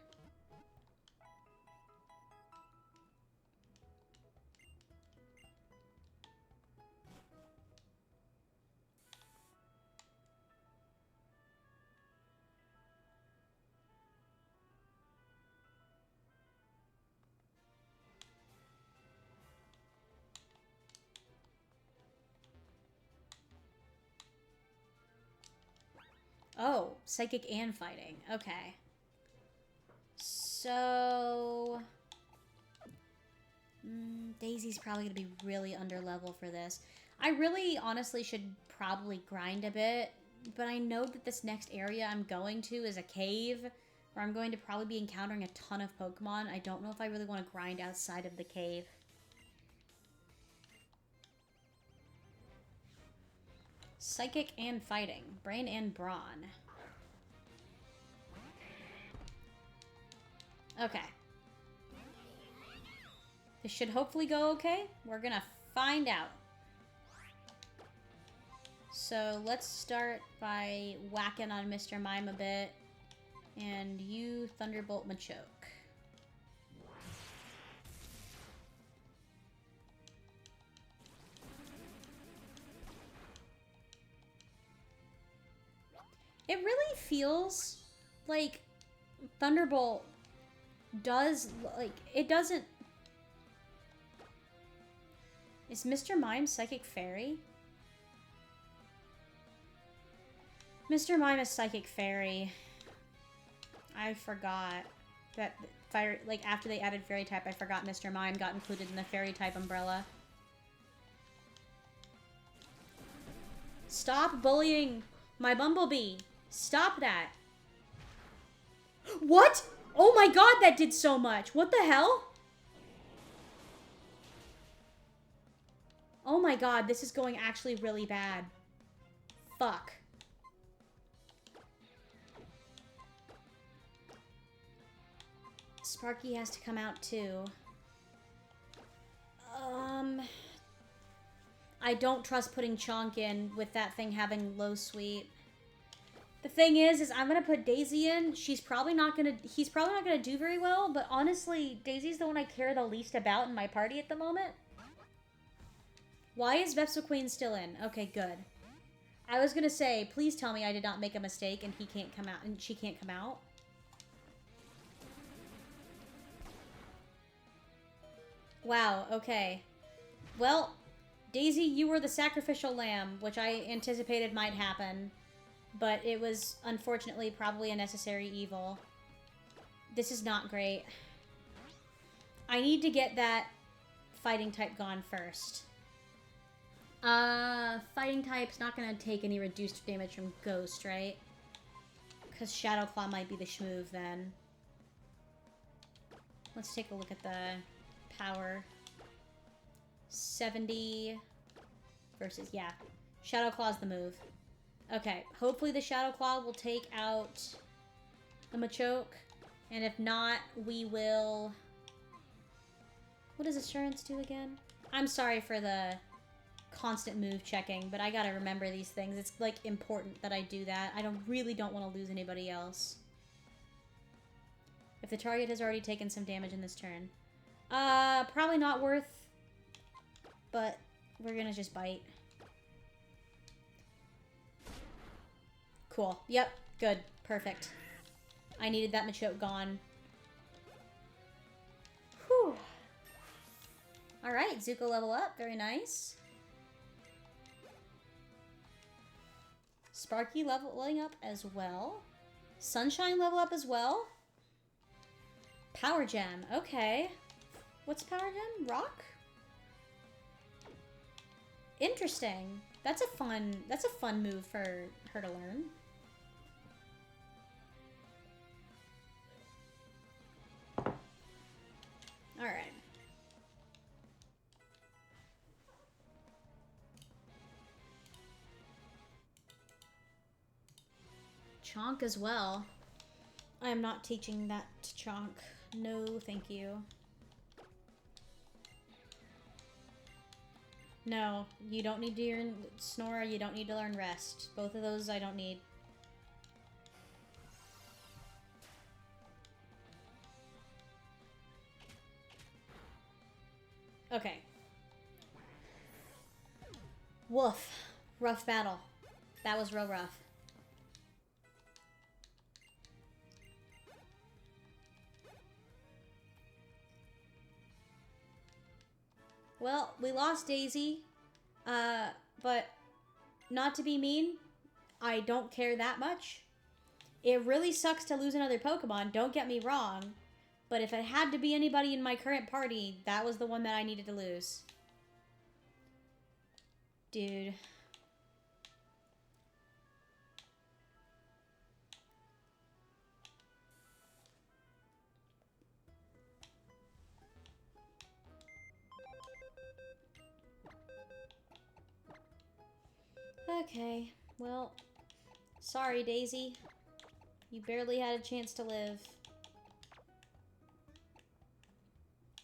Oh, Psychic and fighting. Okay. So... Daisy's probably going to be really under level for this. I really, honestly, should probably grind a bit, but I know that this next area I'm going to is a cave, where I'm going to probably be encountering a ton of Pokemon. I don't know if I really want to grind outside of the cave. Psychic and fighting. Brain and brawn. Okay. This should hopefully go okay. We're gonna find out. So let's start by whacking on Mr. Mime a bit. And you Thunderbolt Machoke. It really feels like Thunderbolt does, like, it doesn't... Is Mr. Mime Psychic Fairy? Mr. Mime is Psychic Fairy. I forgot that fire, like, after they added Fairy type, I forgot Mr. Mime got included in the Fairy type umbrella. Stop bullying my Bumblebee! Stop that! What? Oh my god, that did so much! What the hell? Oh my god, this is going actually really bad. Fuck. Sparky has to come out too. I don't trust putting Chonk in with that thing having low sweep. The thing is I'm gonna put Daisy in. He's probably not gonna do very well, but honestly, Daisy's the one I care the least about in my party at the moment. Why is Vespiquen still in? Okay, good. I was gonna say, please tell me I did not make a mistake and he can't come out and she can't come out. Wow, okay. Well, Daisy, you were the sacrificial lamb, which I anticipated might happen. But it was, unfortunately, probably a necessary evil. This is not great. I need to get that fighting type gone first. Fighting type's not gonna take any reduced damage from Ghost, right? Because Shadow Claw might be the schmoove then. Let's take a look at the power. 70 versus, yeah. Shadow Claw's the move. Okay, hopefully the Shadow Claw will take out the Machoke. And if not, we will... What does Assurance do again? I'm sorry for the constant move checking, but I gotta remember these things. It's, like, important that I do that. I really don't want to lose anybody else. If the target has already taken some damage in this turn. Probably not worth, but we're gonna just bite. Cool. Yep. Good. Perfect. I needed that Machoke gone. Whew. Alright, Zuko level up. Very nice. Sparky leveling up as well. Sunshine level up as well. Power Gem. Okay. What's Power Gem? Rock? Interesting. That's a fun move for her to learn. Alright. Chonk as well. I am not teaching that to Chonk. No, thank you. No, you don't need to learn Snore, you don't need to learn Rest. Both of those I don't need. Okay. Woof. Rough battle. That was real rough. Well, we lost Daisy, but not to be mean, I don't care that much. It really sucks to lose another Pokemon, don't get me wrong, but if it had to be anybody in my current party, that was the one that I needed to lose. Dude. Okay, well, sorry, Daisy. You barely had a chance to live.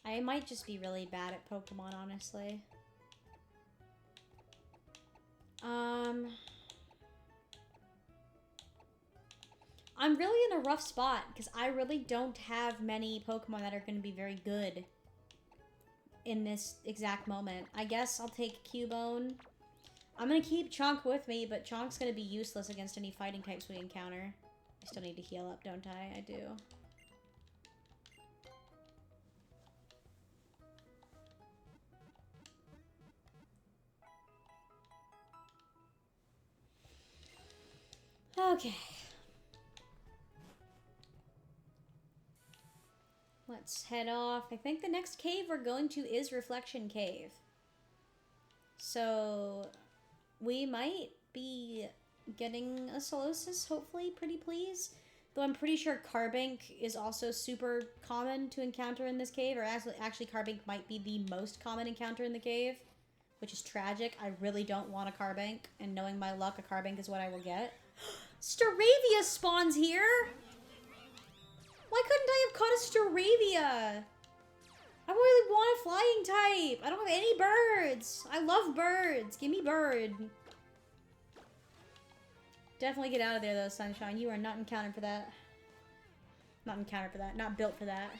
I might just be really bad at Pokemon, honestly. I'm really in a rough spot, because I really don't have many Pokemon that are going to be very good in this exact moment. I guess I'll take Cubone. I'm going to keep Chonk with me, but Chonk's going to be useless against any fighting types we encounter. I still need to heal up, don't I? I do. Okay. Let's head off. I think the next cave we're going to is Reflection Cave. So we might be getting a Solosis, hopefully, pretty please. Though I'm pretty sure Carbink is also super common to encounter in this cave, or actually Carbink might be the most common encounter in the cave, which is tragic. I really don't want a Carbink, and knowing my luck, a Carbink is what I will get. Staravia spawns here! Why couldn't I have caught a Staravia? I really want a flying type. I don't have any birds. I love birds. Give me bird. Definitely get out of there, though, Sunshine. You are not encountered for that. Not encountered for that. Not built for that.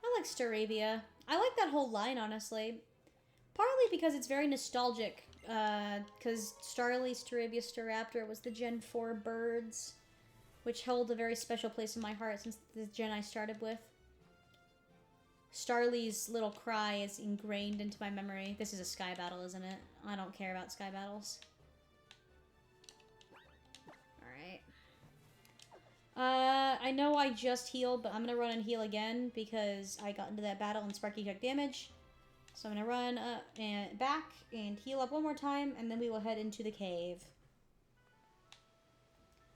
I like Staravia. I like that whole line, honestly. Partly because it's very nostalgic. Because Starly, Staravia, Staraptor was the Gen 4 birds, which hold a very special place in my heart since the gen I started with. Starly's little cry is ingrained into my memory. This is a sky battle, isn't it? I don't care about sky battles. Alright. I know I just healed, but I'm gonna run and heal again because I got into that battle and Sparky took damage. So I'm gonna run and back and heal up one more time, and then we will head into the cave.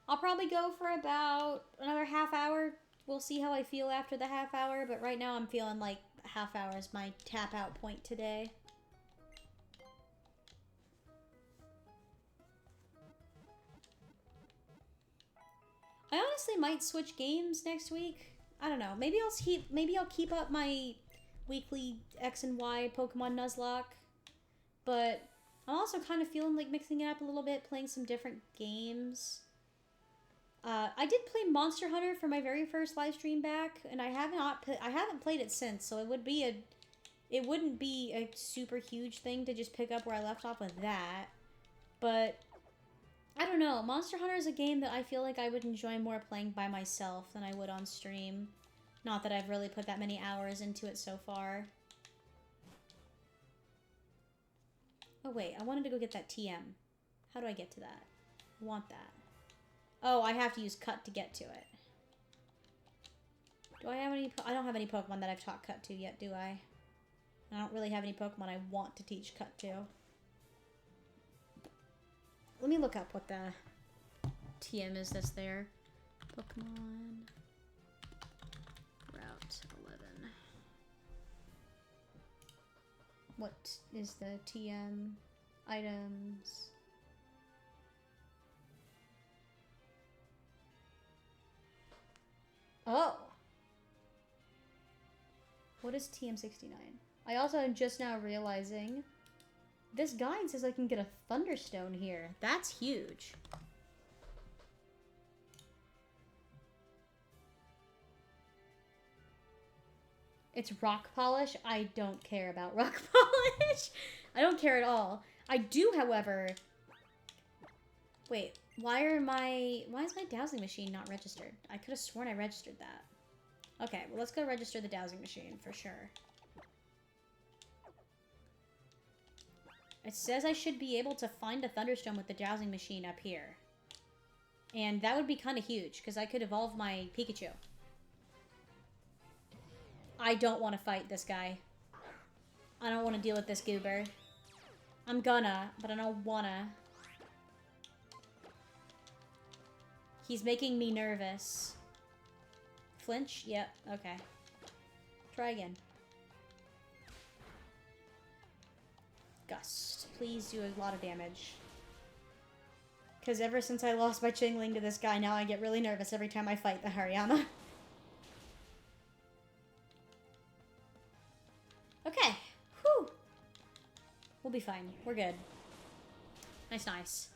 I'll probably go for about another half hour. We'll see how I feel after the half hour, but right now I'm feeling like half hour is my tap out point today. I honestly might switch games next week. I don't know. Maybe I'll keep up my weekly X and Y Pokemon Nuzlocke, but I'm also kind of feeling like mixing it up a little bit, playing some different games. I did play Monster Hunter for my very first live stream back, and I haven't played it since, so it wouldn't be a super huge thing to just pick up where I left off with that. But I don't know. Monster Hunter is a game that I feel like I would enjoy more playing by myself than I would on stream. Not that I've really put that many hours into it so far. Oh wait, I wanted to go get that TM. How do I get to that? I want that. Oh, I have to use Cut to get to it. Do I have any... I don't have any Pokemon that I've taught Cut to yet, do I? I don't really have any Pokemon I want to teach Cut to. Let me look up what the TM is that's there. Pokemon Route 11. What is the TM items? Oh! What is TM69? I also am just now realizing this guide says I can get a Thunderstone here. That's huge. It's rock polish. I don't care about rock polish. I don't care at all. I do, however... Wait, why is my dowsing machine not registered? I could have sworn I registered that. Okay, well, let's go register the dowsing machine for sure. It says I should be able to find a Thunderstone with the dowsing machine up here. And that would be kind of huge, because I could evolve my Pikachu. I don't want to fight this guy. I don't want to deal with this goober. I'm gonna, but I don't wanna. He's making me nervous. Flinch? Yep, okay. Try again. Gust. Please do a lot of damage. Because ever since I lost my Chingling to this guy, now I get really nervous every time I fight the Hariyama. Okay. Whew. We'll be fine. We're good. Nice, nice.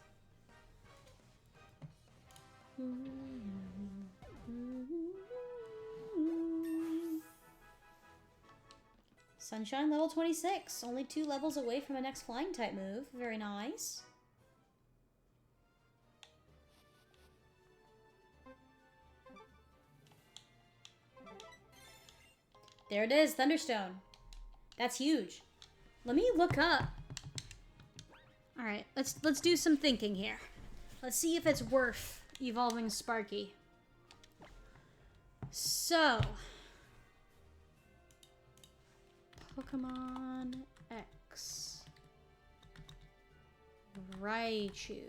Sunshine level 26. Only 2 levels away from a next flying type move. Very nice. There it is, Thunderstone. That's huge. Let me look up. All right, let's do some thinking here. Let's see if it's worth evolving Sparky. So, Pokemon X. Raichu.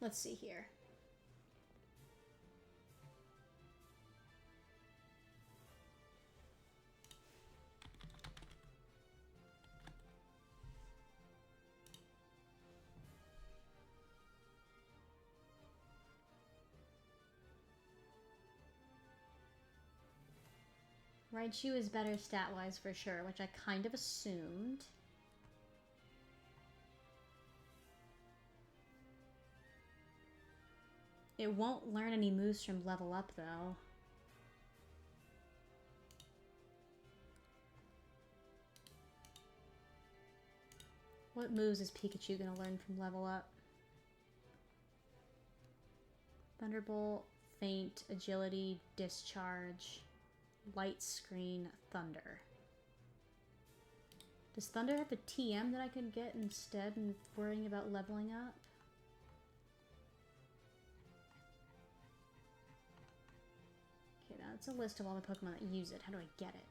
Let's see here. Raichu is better stat-wise for sure, which I kind of assumed. It won't learn any moves from level up, though. What moves is Pikachu gonna learn from level up? Thunderbolt, Feint, Agility, Discharge, Light Screen, Thunder. Does Thunder have a TM that I could get instead of worrying about leveling up? Okay, that's a list of all the Pokemon that use it. How do I get it?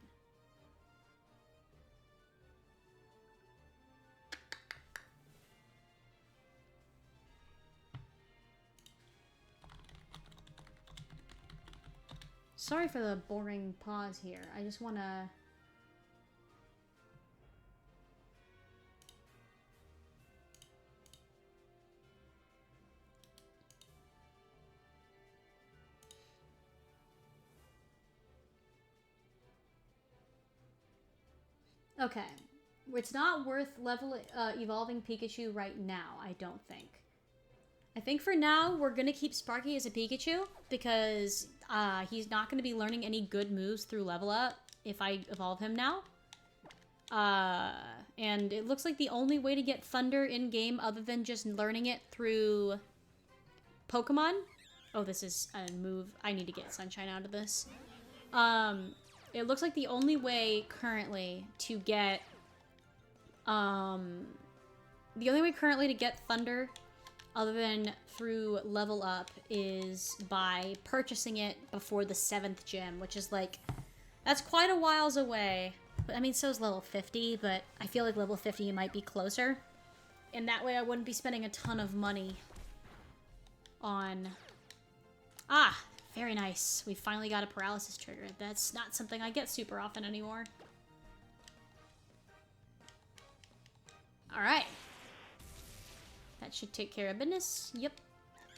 Sorry for the boring pause here. I just want to... Okay. It's not worth evolving Pikachu right now, I don't think. I think for now, we're going to keep Sparky as a Pikachu because he's not going to be learning any good moves through level up if I evolve him now. And it looks like the only way to get Thunder in-game other than just learning it through Pokemon. Oh, this is a move. I need to get Sunshine out of this. It looks like the only way currently to get... the only way currently to get Thunder other than through level up is by purchasing it before the 7th gym, which is like, that's quite a whiles away. But I mean, so is level 50, but I feel like level 50 might be closer. And that way I wouldn't be spending a ton of money on... Ah, very nice. We finally got a paralysis trigger. That's not something I get super often anymore. Alright. That should take care of business. Yep.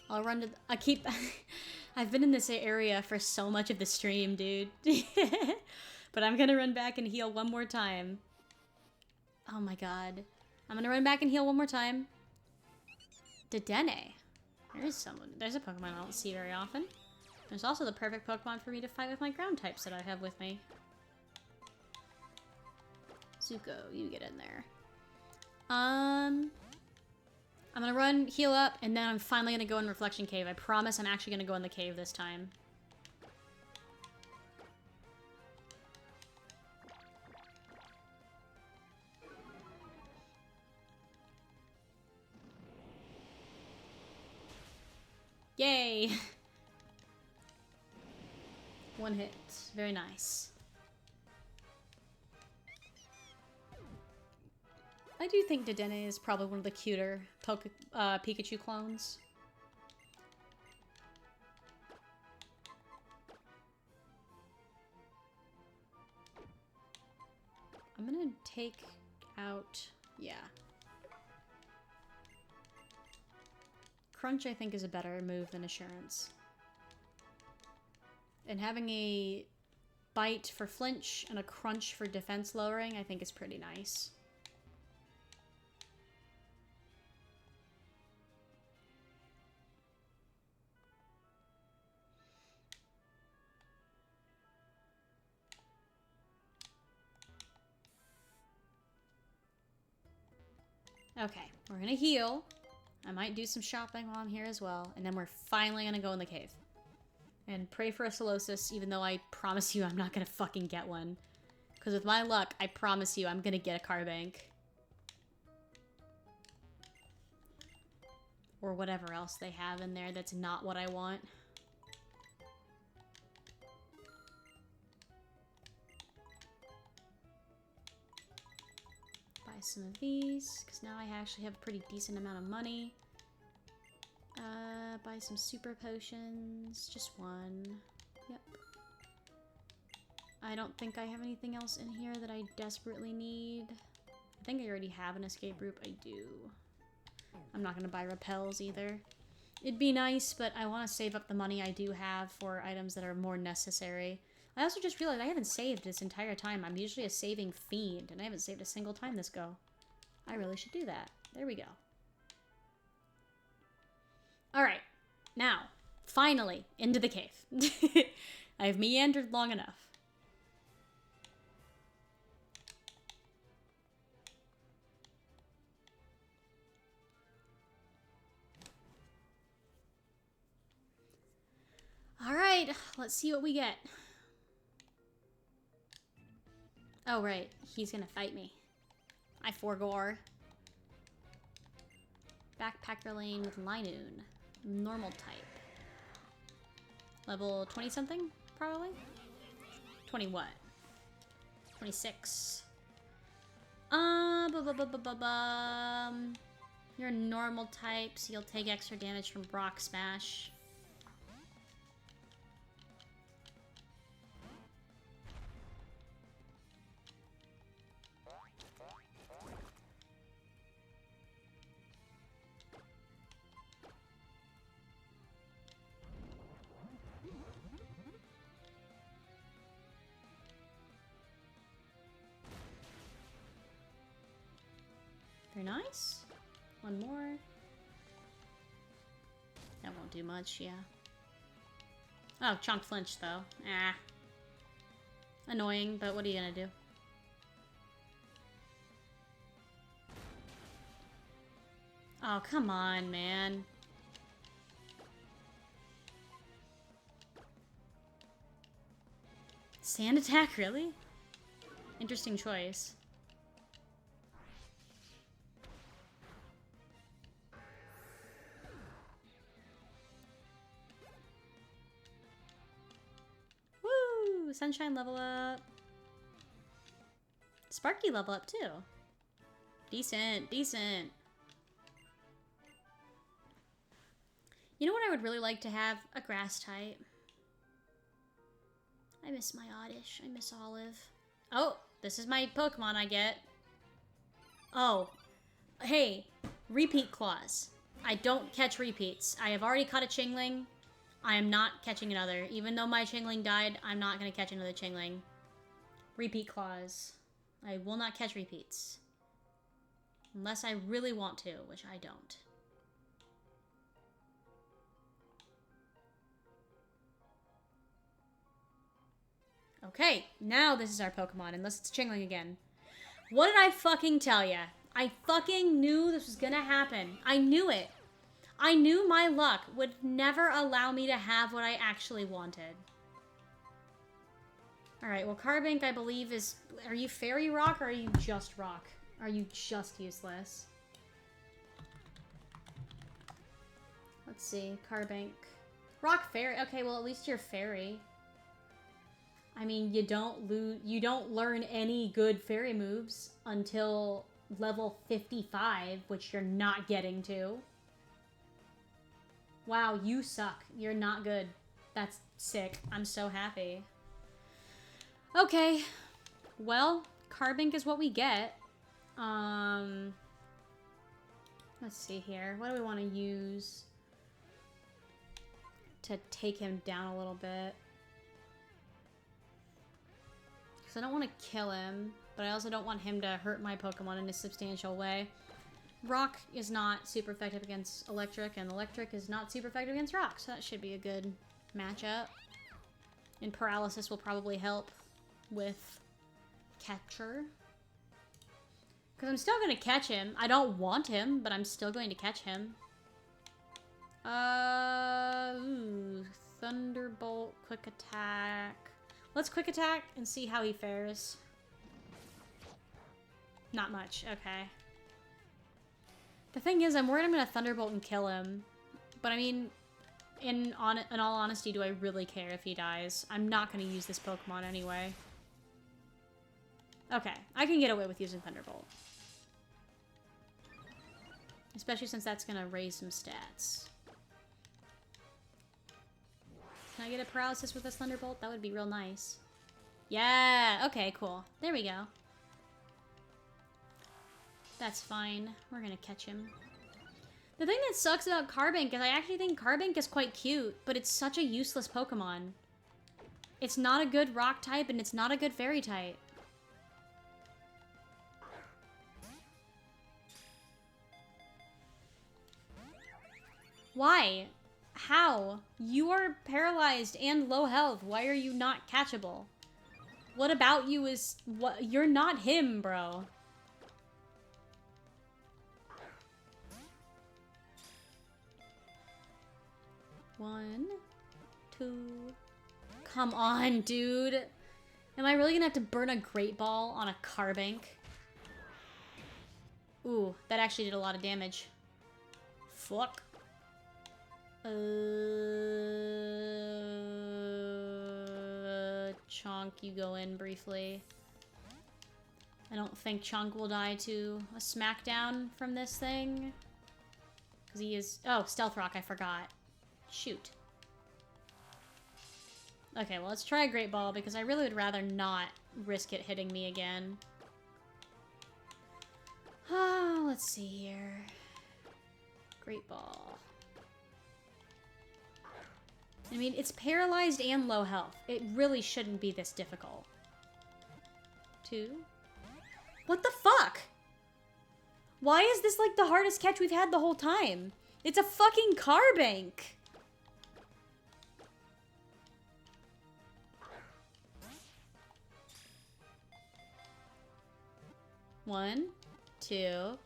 I'll run to... I've been in this area for so much of the stream, dude. But I'm gonna run back and heal one more time. Oh my god. I'm gonna run back and heal one more time. Dedenne. There's someone. There's a Pokemon I don't see very often. There's also the perfect Pokemon for me to fight with my ground types that I have with me. Zuko, you get in there. I'm gonna run, heal up, and then I'm finally gonna go in Reflection Cave. I promise I'm actually gonna go in the cave this time. Yay! One hit. Very nice. I do think Dedenne is probably one of the cuter Pikachu clones. I'm gonna take out... yeah. Crunch, I think, is a better move than Assurance. And having a Bite for flinch and a Crunch for defense lowering, I think is pretty nice. Okay, we're gonna heal. I might do some shopping while I'm here as well, and then we're finally gonna go in the cave. And pray for a Solosis, even though I promise you I'm not gonna fucking get one. Because with my luck, I promise you I'm gonna get a Carbank. Or whatever else they have in there that's not what I want. Buy some of these, because now I actually have a pretty decent amount of money. Buy some super potions. Just one. Yep. I don't think I have anything else in here that I desperately need. I think I already have an escape route. I do. I'm not going to buy repels either. It'd be nice, but I want to save up the money I do have for items that are more necessary. I also just realized I haven't saved this entire time. I'm usually a saving fiend, and I haven't saved a single time this go. I really should do that. There we go. Alright, now, finally, into the cave. I've meandered long enough. let's see what we get. Oh, right. He's gonna fight me. I forgore. Backpacker lane with Linoon. Normal type. Level 20-something, probably? 20 what? 26. You're a normal type, so you'll take extra damage from Rock Smash. Very nice. One more. That won't do much, yeah. Oh, Chunk flinch though. Ah. Annoying, but what are you gonna do? Oh, come on, man. Sand attack, really? Interesting choice. Woo! Sunshine level up. Sparky level up too. Decent, decent. You know what I would really like to have? A grass type. I miss my Oddish. I miss Olive. Oh, this is my Pokemon I get. Oh. Hey, repeat clause. I don't catch repeats. I have already caught a Chingling. I am not catching another. Even though my Chingling died, I'm not going to catch another Chingling. Repeat clause. I will not catch repeats. Unless I really want to, which I don't. Okay, now this is our Pokemon, unless it's Chingling again. What did I fucking tell ya? I fucking knew this was gonna happen. I knew it. I knew my luck would never allow me to have what I actually wanted. Alright, well, Carbink, I believe, is... Are you Fairy Rock, or are you just Rock? Are you just useless? Let's see, Carbink. Rock Fairy. Okay, well, at least you're Fairy. I mean, you don't learn any good fairy moves until level 55, which you're not getting to. Wow, you suck. You're not good. That's sick. I'm so happy. Okay. Well, Carbink is what we get. Let's see here. What do we want to use to take him down a little bit? Because I don't want to kill him, but I also don't want him to hurt my Pokemon in a substantial way. Rock is not super effective against Electric, and Electric is not super effective against Rock, so that should be a good matchup. And Paralysis will probably help with Catcher. Because I'm still going to catch him. I don't want him, but I'm still going to catch him. Thunderbolt, Quick Attack. Let's Quick Attack and see how he fares. Not much, okay. The thing is, I'm worried I'm going to Thunderbolt and kill him. But I mean, in all honesty, do I really care if he dies? I'm not going to use this Pokemon anyway. Okay, I can get away with using Thunderbolt. Especially since that's going to raise some stats. Can I get a Paralysis with this Thunderbolt? That would be real nice. Yeah! Okay, cool. There we go. That's fine. We're gonna catch him. The thing that sucks about Carbink is I actually think Carbink is quite cute, but it's such a useless Pokemon. It's not a good Rock type, and it's not a good Fairy type. Why? How? You are paralyzed and low health. Why are you not catchable? What about you is... what? You're not him, bro. One, two, Come on, dude. Am I really gonna have to burn a Great Ball on a Carbink? Ooh, that actually did a lot of damage. Fuck. Chonk, you go in briefly. I don't think Chonk will die to a smackdown from this thing. Because he is... Oh, Stealth Rock, I forgot. Shoot. Okay, well, let's try a Great Ball, because I really would rather not risk it hitting me again. Oh, let's see here. Great Ball. I mean, it's paralyzed and low health. It really shouldn't be this difficult. 2. What the fuck? Why is this like the hardest catch we've had the whole time? It's a fucking Carbink. One, 2,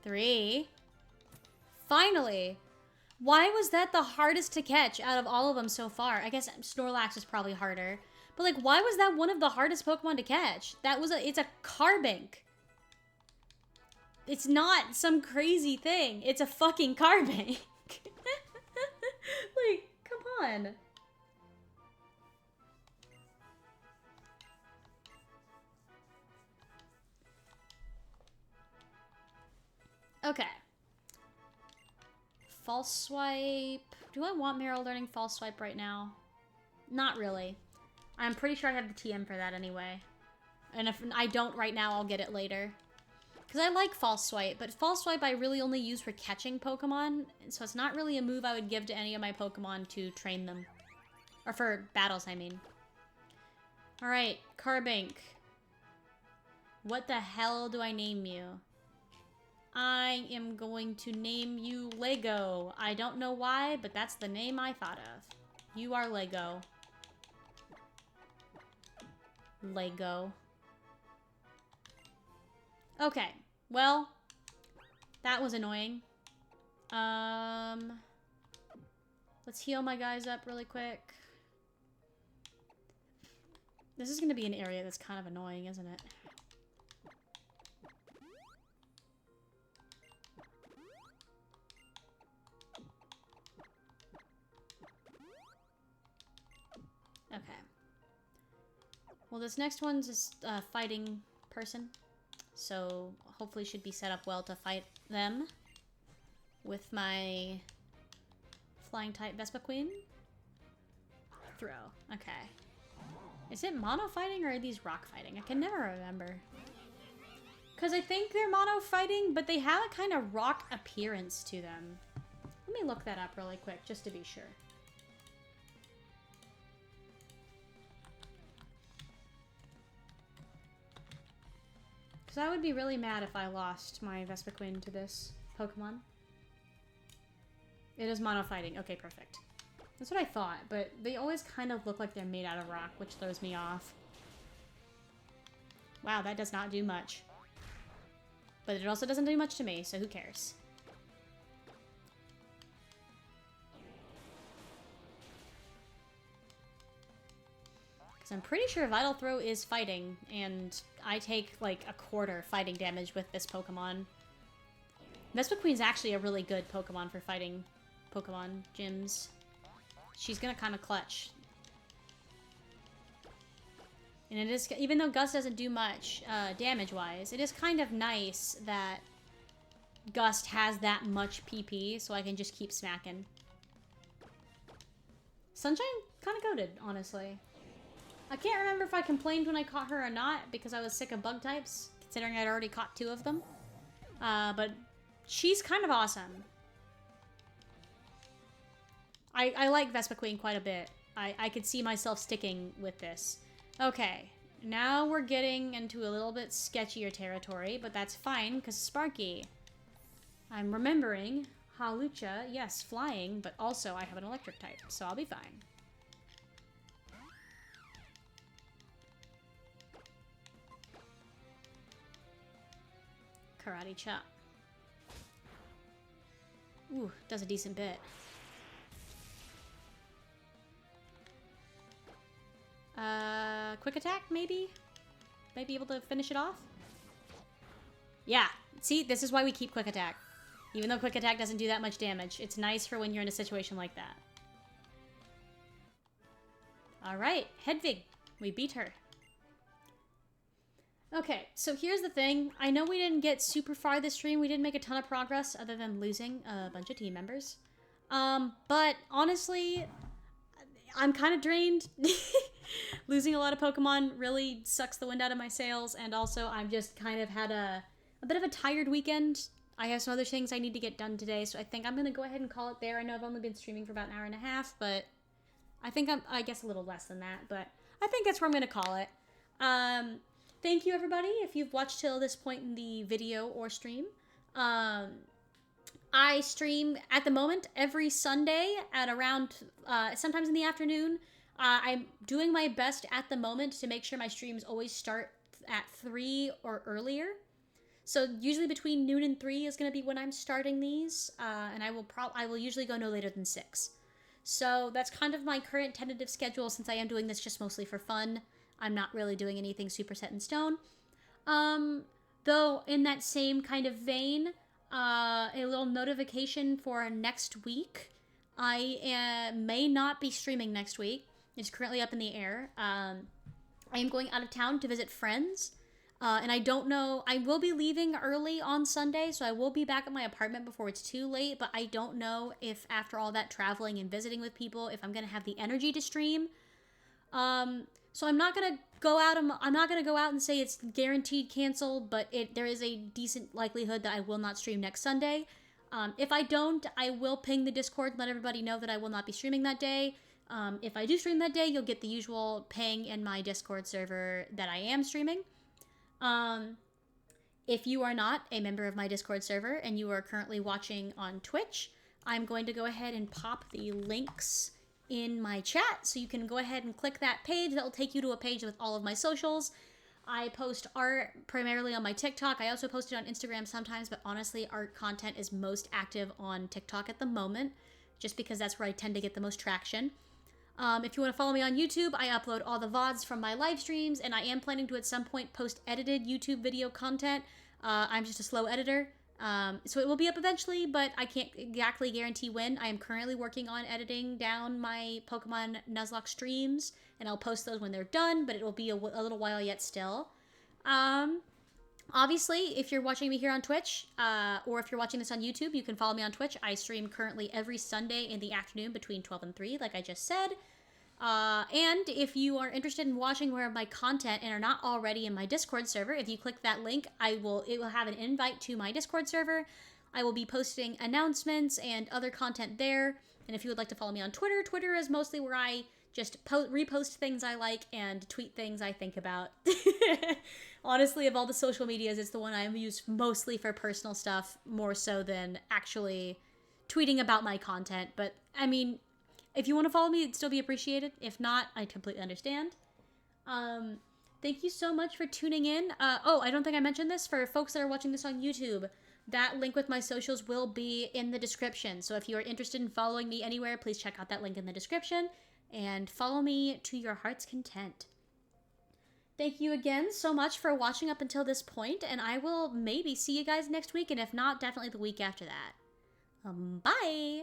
3. Finally. Why was that the hardest to catch out of all of them so far? I guess Snorlax is probably harder. But like, why was that one of the hardest Pokemon to catch? It's a Carbink. It's not some crazy thing. It's a fucking Carbink. Like, come on. Okay. False Swipe. Do I want Meryl learning False Swipe right now? Not really. I'm pretty sure I have the TM for that anyway. And if I don't right now, I'll get it later. Because I like False Swipe, but False Swipe I really only use for catching Pokemon, so it's not really a move I would give to any of my Pokemon to train them. Or for battles, I mean. Alright, Carbink. What the hell do I name you? I am going to name you Lego. I don't know why, but that's the name I thought of. You are Lego. Lego. Okay, well, that was annoying. Let's heal my guys up really quick. This is gonna be an area that's kind of annoying, isn't it? Okay. Well, this next one's just a fighting person, so hopefully should be set up well to fight them with my flying type Vespiquen. Throw. Okay. Is it mono fighting or are these rock fighting? I can never remember. Because I think they're mono fighting, but they have a kind of rock appearance to them. Let me look that up really quick just to be sure. I would be really mad if I lost my Vespiquen to this Pokemon. It is mono fighting. Okay, perfect. That's what I thought, but they always kind of look like they're made out of rock, which throws me off. Wow, that does not do much. But it also doesn't do much to me, so who cares? Because I'm pretty sure Vital Throw is fighting, and I take like a quarter fighting damage with this Pokemon. Vespiquen's actually a really good Pokemon for fighting Pokemon gyms. She's gonna kind of clutch. And it is, even though Gust doesn't do much damage-wise, it is kind of nice that Gust has that much PP, so I can just keep smacking. Sunshine kind of goated, honestly. I can't remember if I complained when I caught her or not, because I was sick of bug types, considering I'd already caught 2 of them. But she's kind of awesome. I like Vespiquen quite a bit. I could see myself sticking with this. Okay, now we're getting into a little bit sketchier territory, but that's fine, because Sparky. I'm remembering Hawlucha, yes, flying, but also I have an electric type, so I'll be fine. Karate chop. Ooh, does a decent bit. Quick attack, maybe? Might be able to finish it off? Yeah, see, this is why we keep quick attack. Even though quick attack doesn't do that much damage, it's nice for when you're in a situation like that. Alright, Hedvig. We beat her. Okay, so here's the thing. I know we didn't get super far this stream. We didn't make a ton of progress other than losing a bunch of team members. But honestly, I'm kind of drained. Losing a lot of Pokemon really sucks the wind out of my sails, and also I've just kind of had a bit of a tired weekend. I have some other things I need to get done today, so I think I'm going to go ahead and call it there. I know I've only been streaming for about an hour and a half, but I think I guess a little less than that, but I think that's where I'm going to call it. Thank you, everybody, if you've watched till this point in the video or stream. I stream, at the moment, every Sunday at around, sometimes in the afternoon. I'm doing my best at the moment to make sure my streams always start at 3 or earlier. So usually between noon and 3 is going to be when I'm starting these, and I will usually go no later than 6. So that's kind of my current tentative schedule, since I am doing this just mostly for fun. I'm not really doing anything super set in stone. Though in that same kind of vein, a little notification for next week. I may not be streaming next week. It's currently up in the air. I am going out of town to visit friends. And I don't know, I will be leaving early on Sunday, so I will be back at my apartment before it's too late, but I don't know if after all that traveling and visiting with people, if I'm going to have the energy to stream. So I'm not going to go out and say it's guaranteed canceled, but there is a decent likelihood that I will not stream next Sunday. If I don't, I will ping the Discord and let everybody know that I will not be streaming that day. If I do stream that day, you'll get the usual ping in my Discord server that I am streaming. If you are not a member of my Discord server and you are currently watching on Twitch, I'm going to go ahead and pop the links in my chat, so you can go ahead and click that page. That will take you to a page with all of my socials. I post art primarily on my TikTok. I also post it on Instagram sometimes, but honestly, art content is most active on TikTok at the moment, just because that's where I tend to get the most traction. If you want to follow me on YouTube, I upload all the VODs from my live streams, and I am planning to at some point post edited YouTube video content. I'm just a slow editor. So it will be up eventually, but I can't exactly guarantee when. I am currently working on editing down my Pokemon Nuzlocke streams, and I'll post those when they're done, but it will be a little while yet still. Obviously, if you're watching me here on Twitch, or if you're watching this on YouTube, you can follow me on Twitch. I stream currently every Sunday in the afternoon between 12 and 3, like I just said. And if you are interested in watching more of my content and are not already in my Discord server, if you click that link, it will have an invite to my Discord server. I will be posting announcements and other content there. And if you would like to follow me on Twitter, Twitter is mostly where I just repost things I like and tweet things I think about. Honestly, of all the social medias, it's the one I use mostly for personal stuff, more so than actually tweeting about my content. But, I mean, if you want to follow me, it'd still be appreciated. If not, I completely understand. Thank you so much for tuning in. Oh, I don't think I mentioned this. For folks that are watching this on YouTube, that link with my socials will be in the description. So if you are interested in following me anywhere, please check out that link in the description and follow me to your heart's content. Thank you again so much for watching up until this point, and I will maybe see you guys next week, and if not, definitely the week after that. Bye!